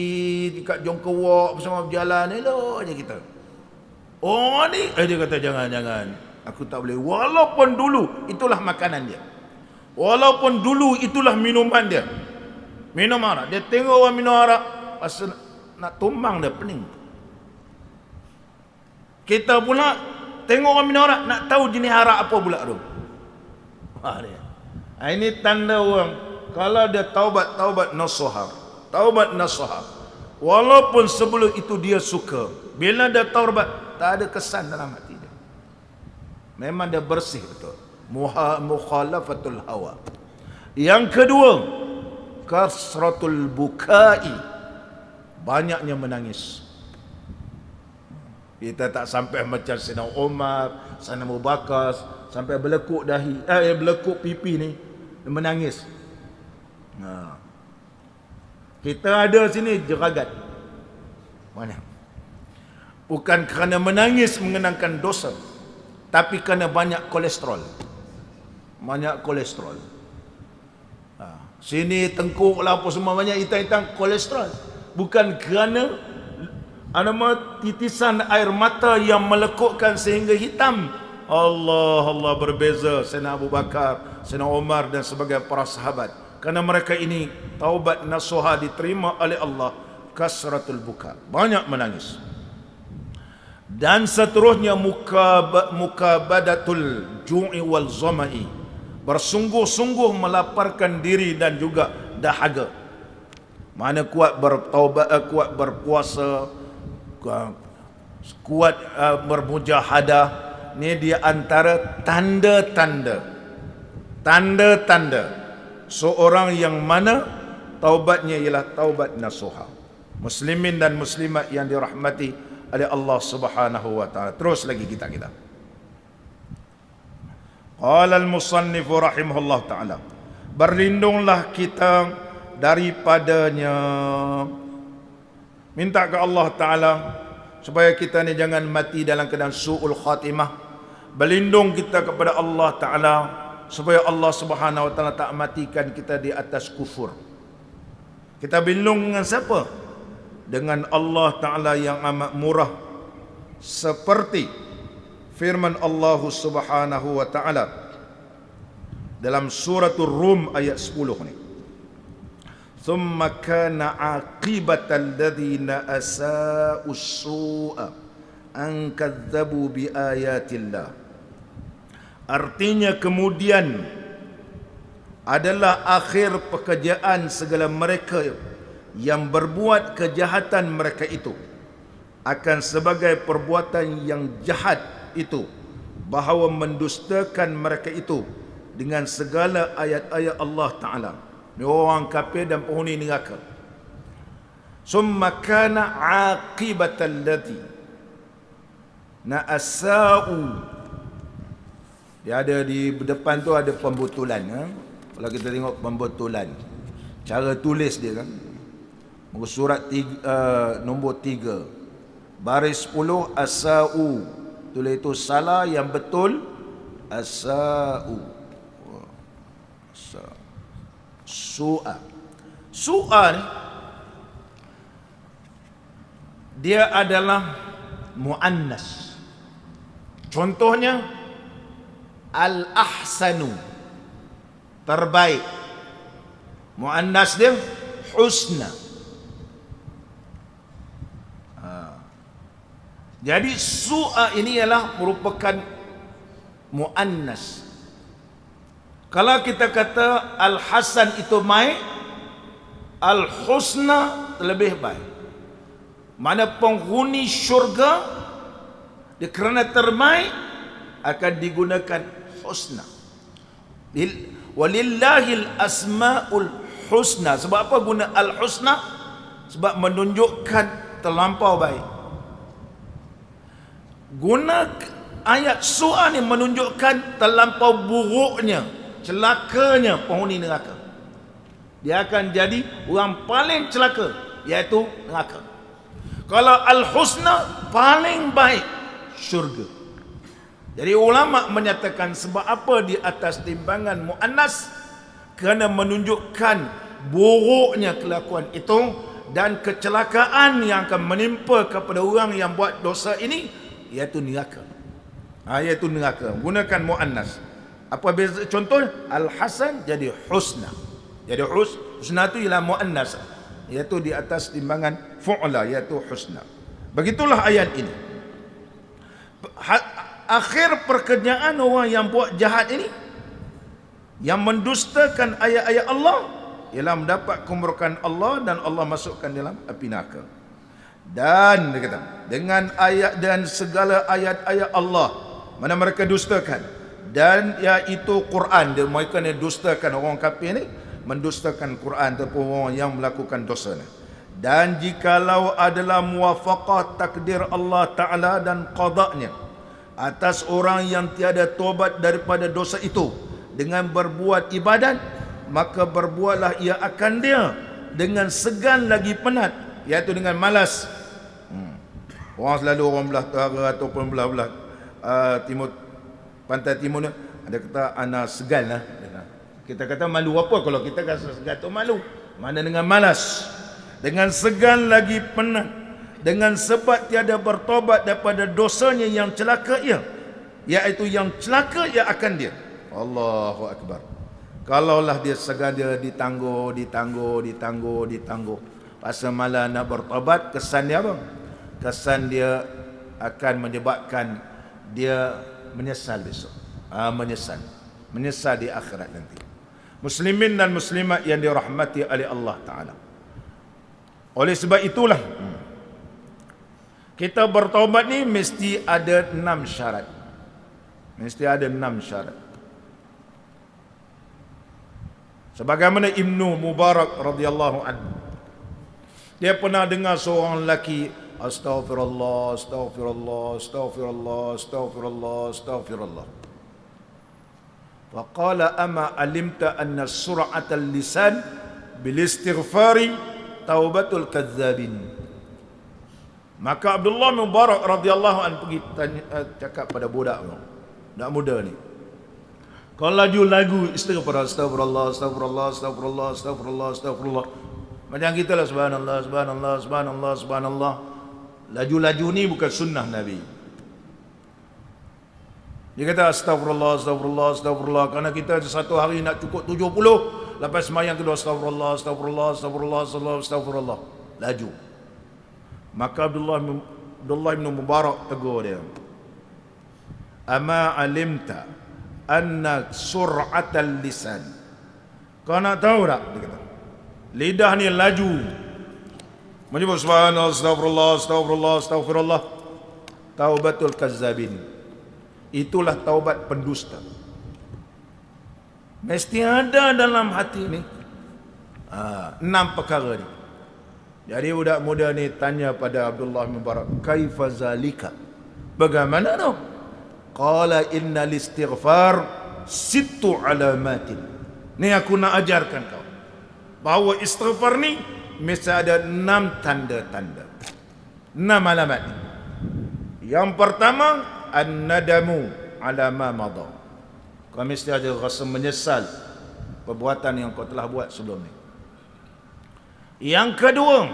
A: dekat Jongkewok bersama berjalan, elok je kita. Oh ni, dia kata jangan. Aku tak boleh. Walaupun dulu itulah makanan dia. Walaupun dulu itulah minuman dia. Minum arak. Dia tengok orang minum arak, pasal nak tumbang dia pening. Kita pula tengok orang minum arak, nak tahu jenis arak apa pula tu. Ini tanda orang kalau dia taubat nasuha. Taubat nasuha. Walaupun sebelum itu dia suka, bila dia taubat tak ada kesan dalam hati dia. Memang dia bersih betul. Mukhalafatul hawa. Yang kedua, kasratul bukai. Banyaknya menangis. Kita tak sampai macam Sayyidina Umar, Sayyidina Abu Bakar, sampai berlekuk dahi, berlekuk pipi ni, menangis. Kita ada sini jeragat. Mana? Bukan kerana menangis mengenangkan dosa, tapi kerana banyak kolesterol. Banyak kolesterol. Sini tengkuk lah apa semua banyak hitam-hitam kolesterol. Bukan kerana titisan air mata yang melekukkan sehingga hitam. Allah berbeza Sayyidina Abu Bakar, Sayyidina Umar dan sebagai para sahabat. Kerana mereka ini taubat nasuha diterima oleh Allah. Kasratul buka, banyak menangis. Dan seterusnya mukabadatul ju'i wal zamai, bersungguh-sungguh melaparkan diri dan juga dahaga. Mana kuat bertaubat, kuat berpuasa, kuat bermujahadah. Ini di antara tanda-tanda seorang yang mana taubatnya ialah taubat nasuha. Muslimin dan muslimat yang dirahmati oleh Allah Subhanahu wa taala. Terus lagi kita. Qala al-musannif rahimahullah taala. Berlindunglah kita daripadanya. Minta ke Allah taala supaya kita ni jangan mati dalam keadaan su'ul khatimah. Berlindung kita kepada Allah taala supaya Allah Subhanahu wa taala tak matikan kita di atas kufur. Kita berlindung dengan siapa? Dengan Allah taala yang amat murah, seperti firman Allah Subhanahu wa taala dalam suratul Rum ayat 10 ni. Thumma kana aqibatal ladzina asa'u su'a an kadzabu bi ayatillah. Artinya kemudian adalah akhir pekerjaan segala mereka yang berbuat kejahatan mereka itu akan sebagai perbuatan yang jahat itu, bahawa mendustakan mereka itu dengan segala ayat-ayat Allah Ta'ala. Ini orang kafir dan penghuni neraka. Summa kana aqibatal ladzi na'asa'u Dia ada di depan tu ada pembetulan. Kalau kita tengok pembetulan, cara tulis dia kan, muka surat nombor 3, baris 10, as-sa'u. Tulis itu salah, yang betul as-sa'u. Su'a. Su'a ni dia adalah muannas. Contohnya al-ahsanu, terbaik. Muannas dia husna. Jadi su'a ini ialah merupakan muannas. Kalau kita kata al-hasan itu baik, al-husna lebih baik. Mana penghuni syurga dia kerana terbaik akan digunakan husna. Walillahil asmaul husna. Sebab apa guna al-husna? Sebab menunjukkan terlampau baik. Guna ayat su'a ni menunjukkan terlampau buruknya, celakanya penghuni neraka. Dia akan jadi orang paling celaka, iaitu neraka. Kalau al-husna paling baik, syurga. Jadi ulama menyatakan sebab apa di atas timbangan muannas? Kerana menunjukkan buruknya kelakuan itu dan kecelakaan yang akan menimpa kepada orang yang buat dosa ini, iaitu neraka. Iaitu neraka. Gunakan muannas. Apa beza contoh? Al-hasan jadi husna. Jadi husna itu ialah muannas, iaitu di atas timbangan fu'la, iaitu husna. Begitulah ayat ini. Akhir pekerjaan orang yang buat jahat ini, yang mendustakan ayat-ayat Allah, ialah mendapat kemurkaan Allah dan Allah masukkan dalam api neraka. Dan dia kata, dengan ayat dan segala ayat-ayat Allah mana mereka dustakan, dan iaitu Quran, dia mereka ni dustakan, orang kafir ni mendustakan Quran ataupun orang yang melakukan dosa ni. Dan jikalau adalah muwafaqah takdir Allah Ta'ala dan qada'nya atas orang yang tiada tobat daripada dosa itu dengan berbuat ibadat, maka berbuatlah ia akan dia dengan segan lagi penat, iaitu dengan malas. Orang selalu orang belah utara ataupun belah timur, pantai timur ni, ada kata ana segan lah. Kita kata malu apa kalau kita rasa segan tu malu? Mana dengan malas, dengan segan lagi penat, dengan sebab tiada bertobat daripada dosanya yang celaka ia, iaitu yang celaka ia akan dia. Allahu Akbar. Kalaulah dia segan, dia ditangguh. Pasal malah nak bertobat, kesan dia apa? Kesan dia akan menyebabkan dia menyesal besok. Menyesal di akhirat nanti. Muslimin dan muslimat yang dirahmati oleh Allah Ta'ala. Oleh sebab itulah kita bertaubat ni mesti ada 6 syarat. Mesti ada 6 syarat. Sebagaimana Ibnu Mubarak radhiyallahu anhu, dia pernah dengar seorang lelaki, astaghfirullah, astaghfirullah, astaghfirullah, astaghfirullah, astaghfirullah. Faqala ama alimta anna sur'atal lisan bil istighfari taubatul kadzabin. Maka Abdullah Mubarak radhiyallahu anhu pergi cakap pada budak muda ni. Kau lagu istighfar, astagfirullah, astagfirullah, astagfirullah, astagfirullah, astagfirullah. Macam kita lah, subhanallah, subhanallah, subhanallah, subhanallah. Laju-laju ni bukan sunnah Nabi. Dia kata astagfirullah, astagfirullah, astagfirullah. Kerana kita satu hari nak cukup 70, lepas semayang kedua astagfirullah, astagfirullah, astagfirullah, astagfirullah. Laju. Maka Abdullah bin Mubarak tegur dia. Ama alimta anna sur'atal lisan. Kau nak tahu tak? Dia kata, lidah ni laju menyebut subhanallah, astagfirullah, astagfirullah, astagfirullah. Taubatul kazzabin. Itulah taubat pendusta. Mesti ada dalam hati ni 6 perkara ni. Jadi budak muda ni tanya pada Abdullah bin Mubarak, kaifa zalika? Bagaimana tu? Qala innal istighfar sittu alamatin. Ni aku nak ajarkan kau bahawa istighfar ni mesti ada 6 tanda-tanda, 6 alamat. Yang pertama, an-nadamu ala ma madha. Kau mesti ada rasa menyesal perbuatan yang kau telah buat sebelum ni. Yang kedua,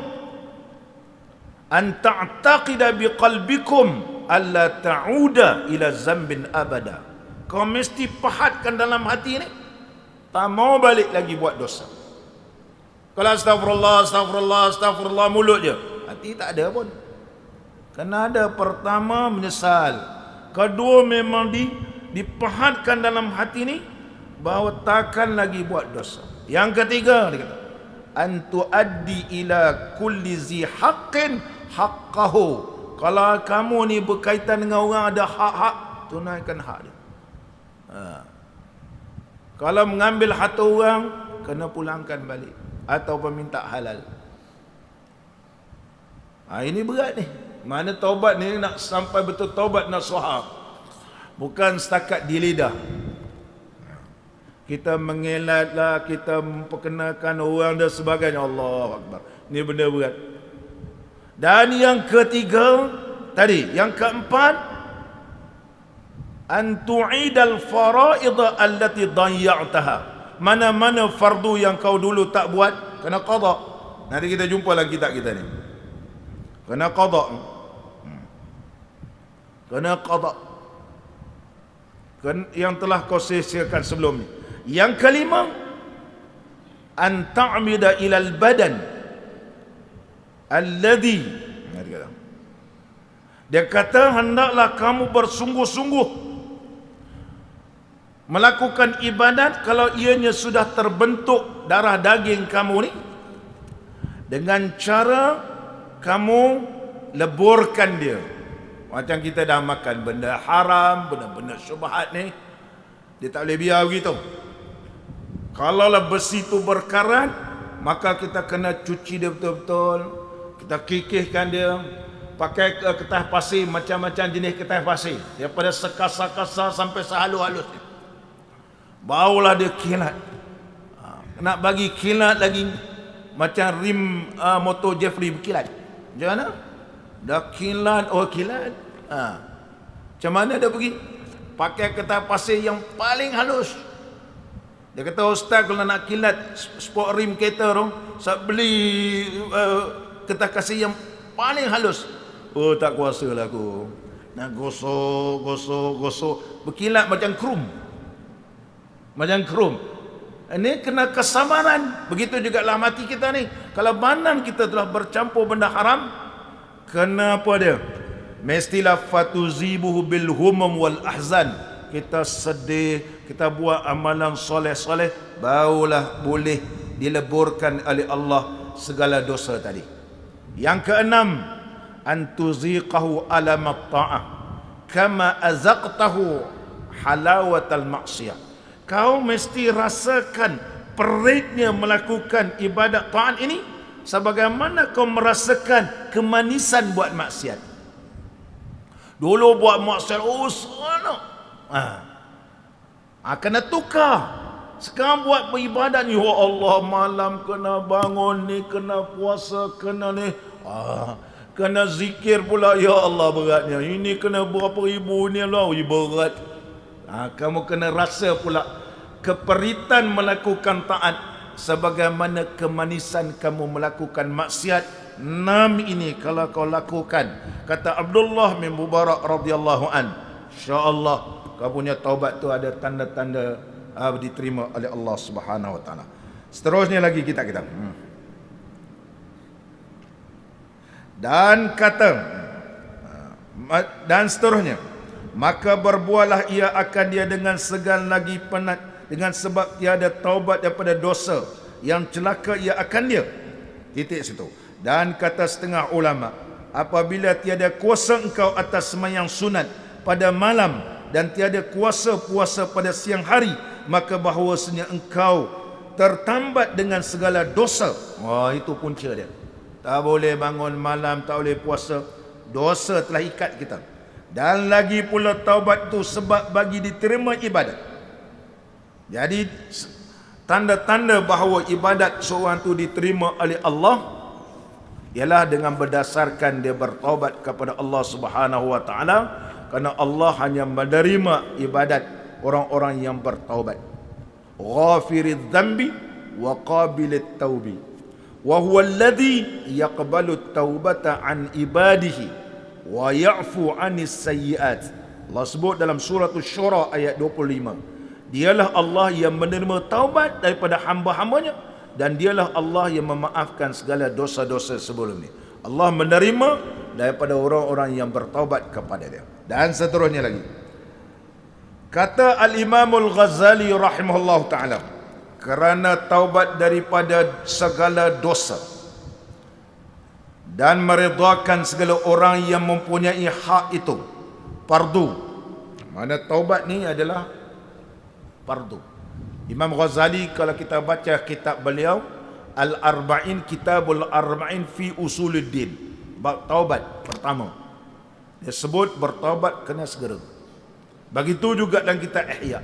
A: an ta'taqida biqalbikum alla ta'uda ila zambin abada. Kau mesti pahatkan dalam hati ni, tak mau balik lagi buat dosa. Kalau astagfirullah, astagfirullah, astagfirullah mulut je, hati tak ada pun. Kena ada pertama menyesal, kedua memang dipahatkan dalam hati ni bahawa takkan lagi buat dosa. Yang ketiga dia kata an tuaddi ila kulli zi haqqin haqqahu. Kalau kamu ni berkaitan dengan orang ada hak-hak, tunaikan hak dia. Kalau mengambil harta orang, kena pulangkan balik atau minta halal. Ini berat ni. Mana taubat ni nak sampai betul taubat nasuha, bukan setakat di lidah. Kita mengelatlah, kita memperkenalkan orang dan sebagainya. Allahu Akbar. Ni benda berat. Dan yang ketiga tadi, yang keempat, an tu'idal fara'id allati dayya'taha. Mana-mana fardu yang kau dulu tak buat, kena qada. Nanti kita jumpa dalam kitab kita ni. Kena qada. Kena qada. Yang telah kau sia-siakan sebelum ni. Yang kelima, an ta'mida ilal badan alladhi, dia kata hendaklah kamu bersungguh-sungguh melakukan ibadat kalau ianya sudah terbentuk darah daging kamu ni, dengan cara kamu leburkan dia. Macam kita dah makan benda haram, benda-benda syubhat ni, dia tak boleh biar begitu. Kalaulah besi tu berkarat, maka kita kena cuci dia betul-betul, kita kikihkan dia, pakai ketah pasir, macam-macam jenis ketah pasir, daripada sekasar-kasar sampai sehalus-halus, barulah dia kilat. Nak bagi kilat lagi macam rim motor Jeffrey berkilat. Macam mana? Dah kilat, oh kilat. Macam mana dia pergi? Pakai ketah pasir yang paling halus. Dia kata, ustaz kalau nak kilat sport rim kereta tu, saya beli ketah pasir yang paling halus. Oh, tak kuasa lah aku. Nak gosok. Berkilat macam krum. Macam krum. Ini kena kesabaran. Begitu juga lah mati kita ni. Kalau badan kita telah bercampur benda haram, kena apa dia? Mestilah fatuzibuhu bil humum wal ahzan. Kita sedih, kita buat amalan soleh-soleh, barulah boleh dileburkan oleh Allah segala dosa tadi. Yang keenam, antuziqahu alamat ta'ah kama azaqtahu halawatal maksiyah. Kau mesti rasakan peritnya melakukan ibadat ta'at ini sebagaimana kau merasakan kemanisan buat maksiat. Dulu buat maksiat, oh seronok. Kena tukar. Sekarang buat beribadat, ya Allah, malam kena bangun ni, kena puasa, kena ni, kena zikir pula, ya Allah beratnya. Ini kena berapa ribu ni lah, berat. Kamu kena rasa pula keperitan melakukan taat sebagaimana kemanisan kamu melakukan maksiat. 6 ini kalau kau lakukan, kata Abdullah bin Mubarak radhiyallahu an, insya-Allah kau punya taubat tu ada tanda-tanda diterima oleh Allah Subhanahu wa taala. Seterusnya lagi kita dan kata dan seterusnya, maka berbuatlah ia akan dia dengan segan lagi penat, dengan sebab tiada taubat daripada dosa yang celaka ia akan dia. Titik situ. Dan kata setengah ulama, apabila tiada kuasa engkau atas sembahyang sunat pada malam dan tiada kuasa puasa pada siang hari, maka bahawasanya engkau tertambat dengan segala dosa. Itu punca dia. Tak boleh bangun malam, tak boleh puasa. Dosa telah ikat kita. Dan lagi pula taubat itu sebab bagi diterima ibadat. Jadi tanda-tanda bahawa ibadat seorang itu diterima oleh Allah ialah dengan berdasarkan dia bertaubat kepada Allah Subhanahu wa taala, kerana Allah hanya menerima ibadat orang-orang yang bertaubat. Ghafiridz dzambi wa qabilit taubi wa huwa alladhi yaqbalu at-taubata an ibadihi wa ya'fu 'anis sayyi'at. Allah sebut dalam surah Asy-Syura ayat 25. Dialah Allah yang menerima taubat daripada hamba-hambanya, dan dialah Allah yang memaafkan segala dosa-dosa sebelum ini. Allah menerima daripada orang-orang yang bertaubat kepada dia. Dan seterusnya lagi. Kata Al-Imam Al-Ghazali rahimahullah ta'ala, kerana taubat daripada segala dosa dan meredakan segala orang yang mempunyai hak itu fardu. Mana taubat ni adalah fardu. Imam Ghazali, kalau kita baca kitab beliau Al-Arba'in, Kitabul Arba'in fi Usuluddin, bab taubat pertama, dia sebut bertaubat kena segera. Begitu juga dalam kitab Ihya,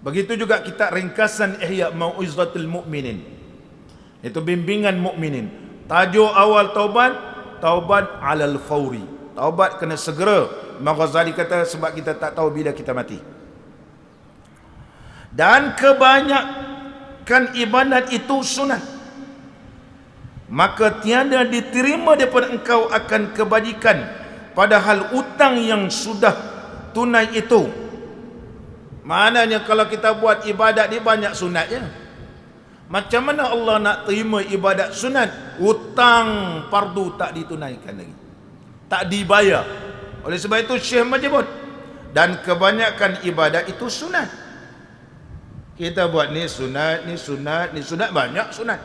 A: begitu juga kitab ringkasan Ihya Mau'izatul Mukminin, itu bimbingan mukminin. Tajuk awal taubat, taubat alal fauri, taubat kena segera. Imam Ghazali kata sebab kita tak tahu bila kita mati. Dan kebanyakan ibadat itu sunat, maka tiada diterima daripada engkau akan kebajikan, padahal utang yang sudah tunai itu. Maknanya kalau kita buat ibadat ni banyak sunatnya, macam mana Allah nak terima ibadat sunat? Hutang fardu tak ditunaikan lagi, tak dibayar. Oleh sebab itu Syekh menyebut, dan kebanyakan ibadat itu sunat. Kita buat ni sunat, ni sunat, ni sunat, banyak sunat.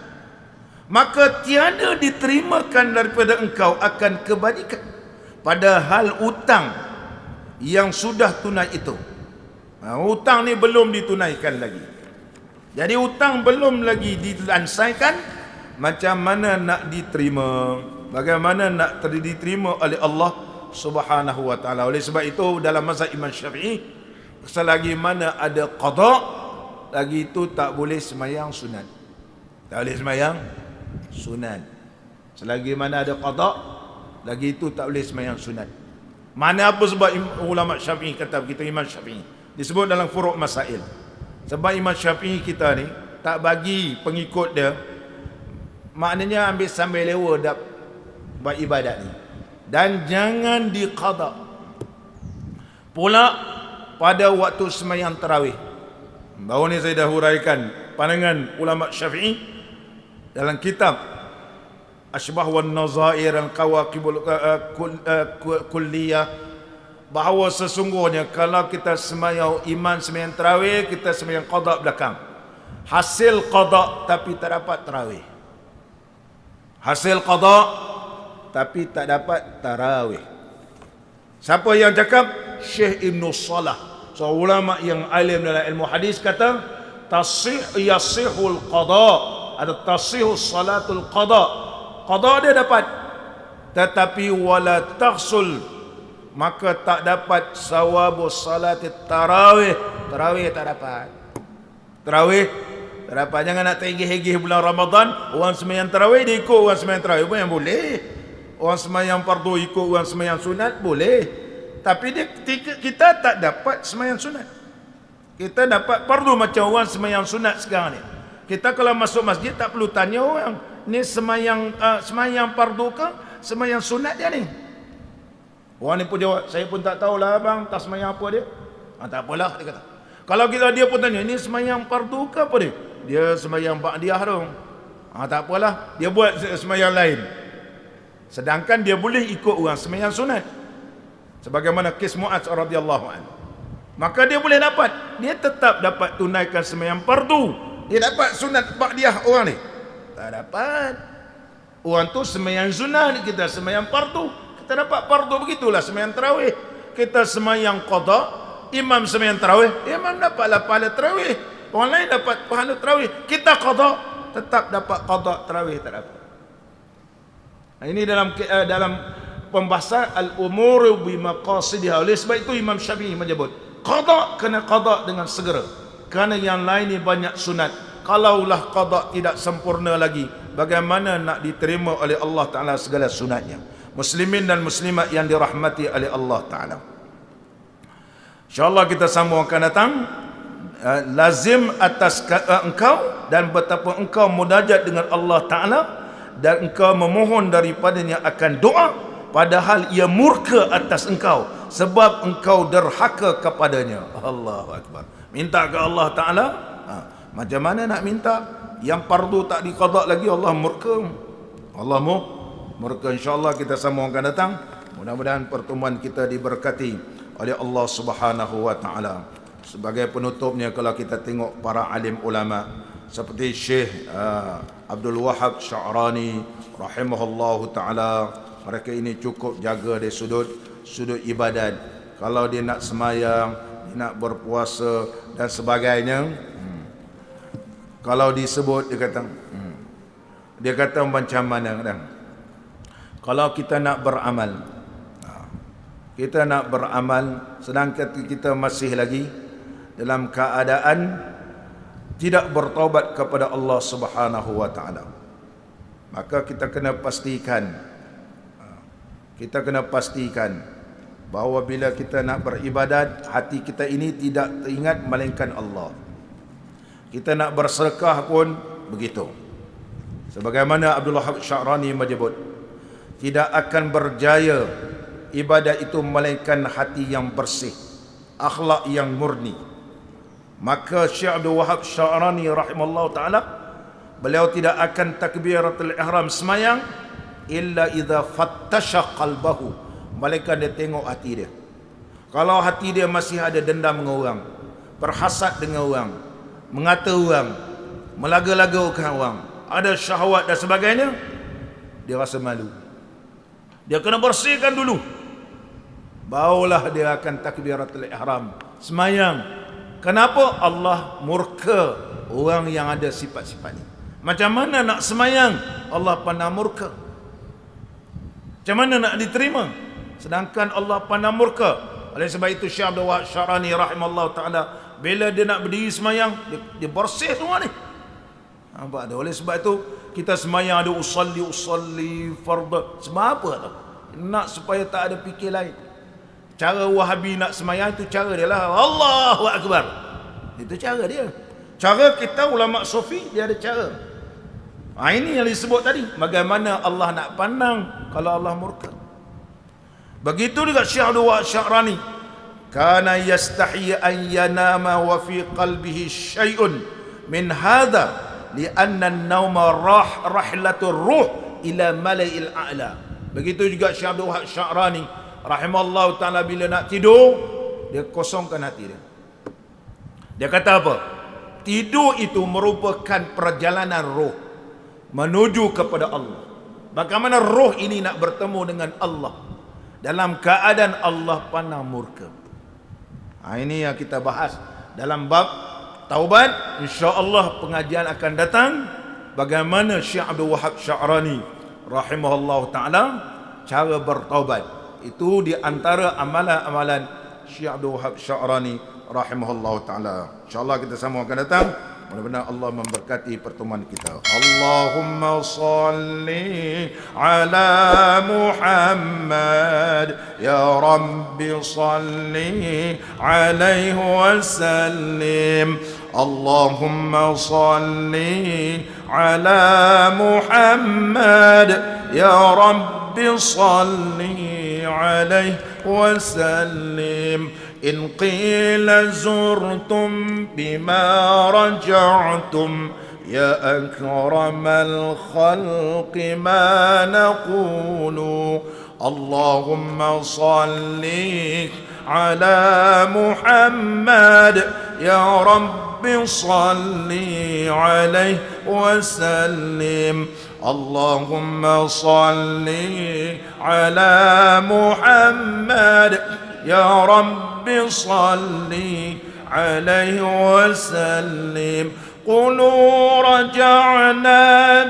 A: Maka tiada diterimakan daripada engkau akan kebajikan, padahal hutang yang sudah tunai itu. Hutang ni belum ditunaikan lagi. Jadi hutang belum lagi dilansaikan, macam mana nak diterima? Bagaimana nak diterima oleh Allah Subhanahu wa taala? Oleh sebab itu dalam mazhab Imam Syafi'i, selagi mana ada qada, lagi itu tak boleh sembahyang sunat. Tak boleh sembahyang sunat. Selagi mana ada qada, lagi itu tak boleh sembahyang sunat. Mana apa sebab ulama Syafi'i kata begitu? Imam Syafi'i disebut dalam Furu' Masail. Sebab Imam Syafi'i kita ni tak bagi pengikut dia, maknanya ambil sambil lewa dah buat ibadat ni, dan jangan diqada pula pada waktu sembahyang tarawih. Baru ni saya dah huraikan pandangan ulama Syafi'i dalam kitab Asybah wan Nazair al-Qawaqibul Kulliyah, bahawa sesungguhnya kalau kita sembahyang imam sembahyang tarawih, kita sembahyang qada belakang, hasil qada tapi tak dapat tarawih, hasil qada tapi tak dapat tarawih. Siapa yang cakap? Syekh Ibn Salah, seorang ulama yang alim dalam ilmu hadis, kata yasihul qada, ada tasihul salatul qada, qada dia dapat, tetapi wala tahsul, maka tak dapat sawabus salati tarawih. Tarawih tak dapat. Tarawih tak dapat. Jangan nak tergih-gih bulan Ramadan, orang sembahyang tarawih dia ikut orang sembahyang tarawih pun yang boleh. Orang sembahyang fardu ikut orang sembahyang sunat boleh. Tapi kita tak dapat sembahyang sunat. Kita dapat fardu macam orang sembahyang sunat sekarang ni. Kita kalau masuk masjid tak perlu tanya orang, ni sembahyang fardu ke sembahyang sunat dia ni? Orang ni pun jawab, saya pun tak tahulah abang, tak sembahyang apa dia. Tak apalah, dia kata. Kalau dia pun tanya, ni sembahyang fardu ke apa dia? Dia sembahyang ba'diyah dong. Tak apalah, dia buat sembahyang lain. Sedangkan dia boleh ikut orang sembahyang sunat, sebagaimana kes Mu'adz radhiyallahu anhu. Maka dia boleh dapat, dia tetap dapat tunaikan sembahyang fardu. Dia dapat sunat ba'diyah orang ni? Tak dapat. Orang tu sembahyang sunat, kita sembahyang fardu. Kita dapat fardu, begitulah sembahyang tarawih. Kita sembahyang qada, imam sembahyang tarawih, imam dapatlah pahala tarawih, orang lain dapat pahala tarawih. Kita qada, tetap dapat qada, tarawih tak dapat. Ini dalam pembahasan al-umuru bimaqasidiha. Oleh sebab itu Imam Syafi'i menyebut qada kena qada dengan segera, kerana yang lain ni banyak sunat. Kalaulah qada tidak sempurna lagi, bagaimana nak diterima oleh Allah Ta'ala segala sunatnya? Muslimin dan muslimat yang dirahmati oleh Allah Ta'ala, InsyaAllah kita sambung akan datang. Lazim atas engkau dan betapa engkau munajat dengan Allah Ta'ala, dan engkau memohon daripadanya akan doa, padahal ia murka atas engkau sebab engkau derhaka kepadanya. Allahu Akbar. Minta ke Allah Ta'ala, macam mana nak minta? Yang fardu tak diqada lagi, Allah murka. Allah murka. InsyaAllah kita sambung akan datang. Mudah-mudahan pertemuan kita diberkati oleh Allah Subhanahu wa Ta'ala. Sebagai penutupnya, kalau kita tengok para alim ulama seperti Syekh Abdul Wahab Sya'rani rahimahullahu ta'ala, mereka ini cukup jaga dari sudut ibadat. Kalau dia nak semayang, dia nak berpuasa dan sebagainya, kalau disebut dia kata macam mana kadang, kalau kita nak beramal, sedangkan kita masih lagi dalam keadaan tidak bertaubat kepada Allah Subhanahu wa Ta'ala, maka kita kena pastikan bahawa bila kita nak beribadat, hati kita ini tidak teringat melainkan Allah. Kita nak bersedekah pun begitu. Sebagaimana Abdul Wahab Sya'rani menyebut, tidak akan berjaya ibadat itu melainkan hati yang bersih, akhlak yang murni. Maka Syekh Abdul Wahab Sya'rani rahimahullah ta'ala, beliau tidak akan takbiratul ihram semayang illa idza fattasha qalbahu, malaikat dia tengok hati dia. Kalau hati dia masih ada dendam dengan orang, berhasad dengan orang, mengata orang, melaga-lagaukan orang, ada syahwat dan sebagainya, dia rasa malu. Dia kena bersihkan dulu, barulah dia akan takbiratul ihram semayang. Kenapa? Allah murka orang yang ada sifat-sifat ini. Macam mana nak semayang? Allah pandang murka. Macam mana nak diterima? Sedangkan Allah pandang murka. Oleh sebab itu Syekh Abdul Wahab Sya'rani rahimahullah ta'ala, bila dia nak berdiri semayang, dia bersih semua ni. Nampak tak? Oleh sebab itu kita semayang ada usalli farda. Sebab apa tu? Nak supaya tak ada fikir lain. Cara Wahabi nak semayang itu cara dia lah, Allahu Akbar. Itu cara dia. Cara kita ulama sufi, dia ada cara. Ini yang disebut tadi, bagaimana Allah nak pandang kalau Allah murka. Begitu juga Syekh Abdul Wahab Sya'rani, kana yastahi an yanama wa fi qalbihi syai'un min hadha li'anna an-nawma rahlatur ruh ila mala'il a'la. Begitu juga Syekh Abdul Wahab Sya'rani rahimahullah ta'ala, bila nak tidur, dia kosongkan hati dia. Dia kata apa? Tidur itu merupakan perjalanan roh menuju kepada Allah. Bagaimana roh ini nak bertemu dengan Allah dalam keadaan Allah pandang murka. Ini yang kita bahas dalam bab taubat. InsyaAllah pengajian akan datang, bagaimana Syekh Abdul Wahab Sya'rani rahimahullah ta'ala cara bertaubat. Itu di antara amalan-amalan Syekh Abdul Wahab Sya'rani rahimahullah ta'ala. InsyaAllah kita semua akan datang. Mudah-mudahan Allah memberkati pertemuan kita. Allahumma salli ala Muhammad, ya Rabbi salli alaihi wasallim. Allahumma salli ala Muhammad, ya Rabbi salli alaihi wasallim. إن قيل زرتم بما رجعتم يا أكرم الخلق ما نقول اللهم صل على محمد يا رب صل عليه وسلم اللهم صل على محمد يا رب صل عليه وسلم قلوا رجعنا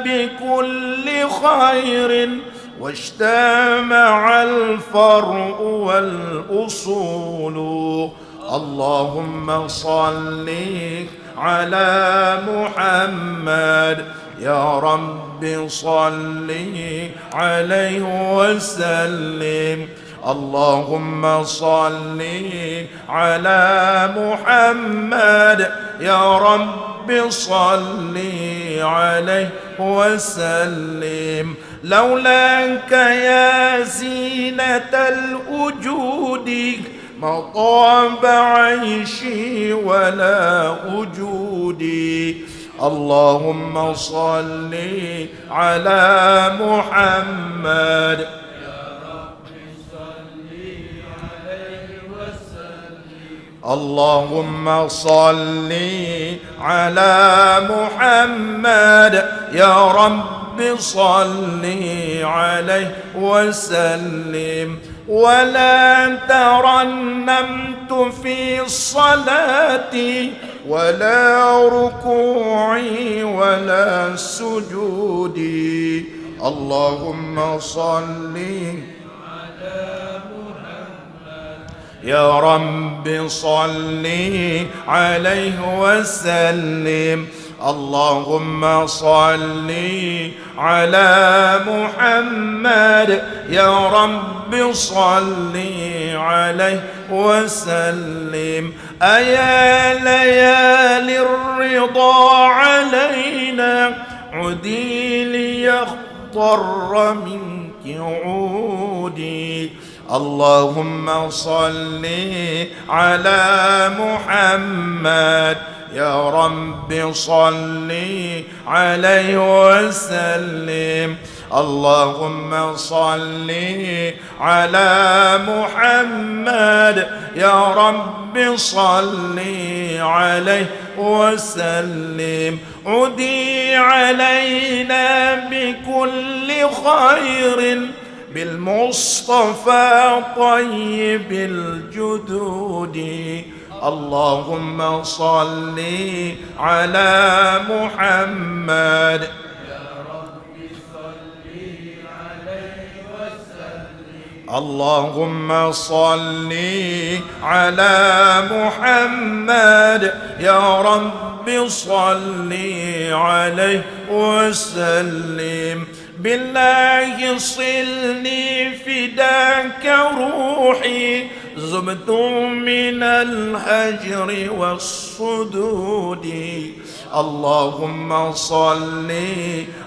A: بكل خير واجتمع الفرع والأصول. اللهم صل على محمد يا رب صل عليه وسلم. اللهم صل على محمد يا رب صل عليه وسلم. لولاك يا زينة الوجود ما طاب عيشي ولا وجودي. اللهم صل على محمد يا رب صل عليه وسلم. اللهم صل على محمد يا رب صل عليه وسلم. ولا ترنمت في الصلاة ولا ركوعي ولا سجودي. اللهم صل على محمد يا رب صل عليه وسلم. اللهم صل على محمد يا رب صل عليه وسلم. أيا ليالي الرضا علينا عدي ليخضر منك عودي. اللهم صل على محمد يا رب صل عليه وسلم. اللهم صل على محمد يا رب صل عليه وسلم. عدي علينا بكل خير بالمصطفى طيب الجدود. اللهم صل على محمد يا رب صل عليه وسلم. اللهم صل على محمد يا رب صل عليه وسلم. بالله صلني فداك روحي زبت من الهجر والصدود. اللهم صل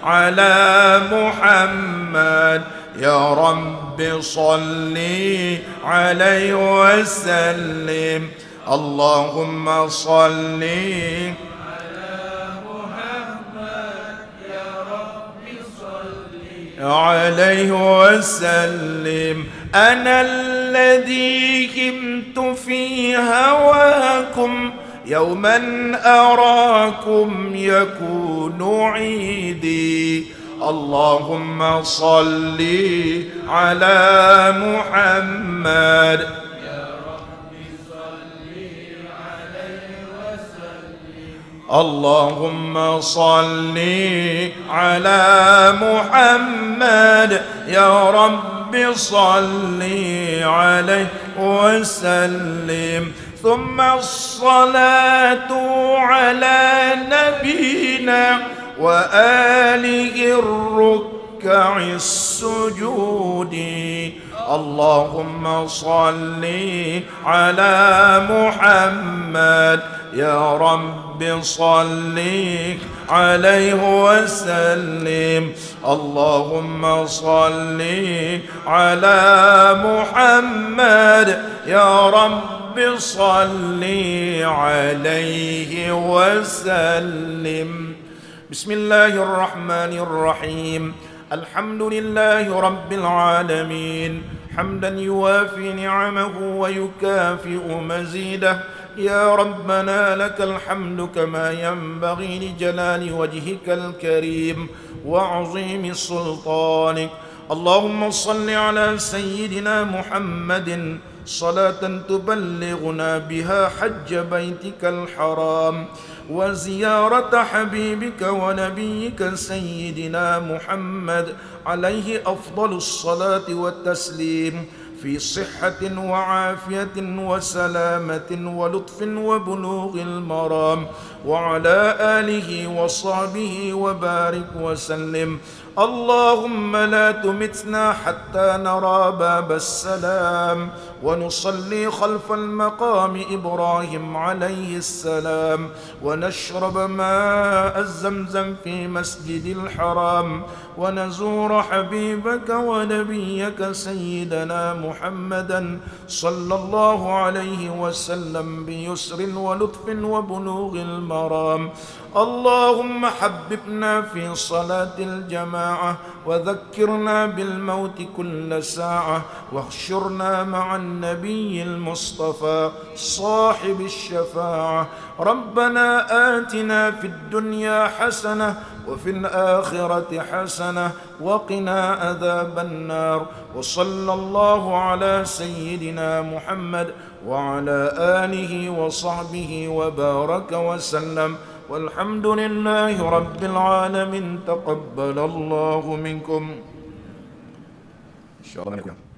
A: على محمد يا رب صل عليه وسلم. اللهم صل عليه وسلم. أنا الذي همت في هواكم يوما أراكم يكون عيدي. اللهم صل على محمد يا رب صل عليه وسلم. اللهم صل على محمد يا رب صل عليه وسلم. ثم الصلاة على نبينا وآله الركع السجود. اللهم صل على محمد يا رب صل عليه وسلم. اللهم صل على محمد يا رب صل عليه وسلم. بسم الله الرحمن الرحيم. الحمد لله رب العالمين حمدا يوافي نعمه ويكافئ مزيده. يا ربنا لك الحمد كما ينبغي لجلال وجهك الكريم وعظيم سلطانك. اللهم صل على سيدنا محمد
B: صلاة تبلغنا بها حج بيتك الحرام وزيارة حبيبك ونبيك سيدنا محمد عليه أفضل الصلاة والتسليم في صحة وعافية وسلامة ولطف وبلوغ المرام وعلى آله وصحبه وبارك وسلم. اللهم لا تمتنا حتى نرى باب السلام ونصلي خلف المقام إبراهيم عليه السلام ونشرب ماء الزمزم في مسجد الحرام ونزور حبيبك ونبيك سيدنا محمدا صلى الله عليه وسلم بيسر ولطف وبلوغ المرام. اللهم حببنا في صلاة الجماعة وذكرنا بالموت كل ساعة واحشرنا مع النبي المصطفى صاحب الشفاعة. ربنا آتنا في الدنيا حسنة وفي الآخرة حسنة وقنا عذاب النار. وصلى الله على سيدنا محمد وعلى آله وصحبه وبارك وسلم والحمد لله رب العالمين. تقبل الله منكم. إن شاء الله.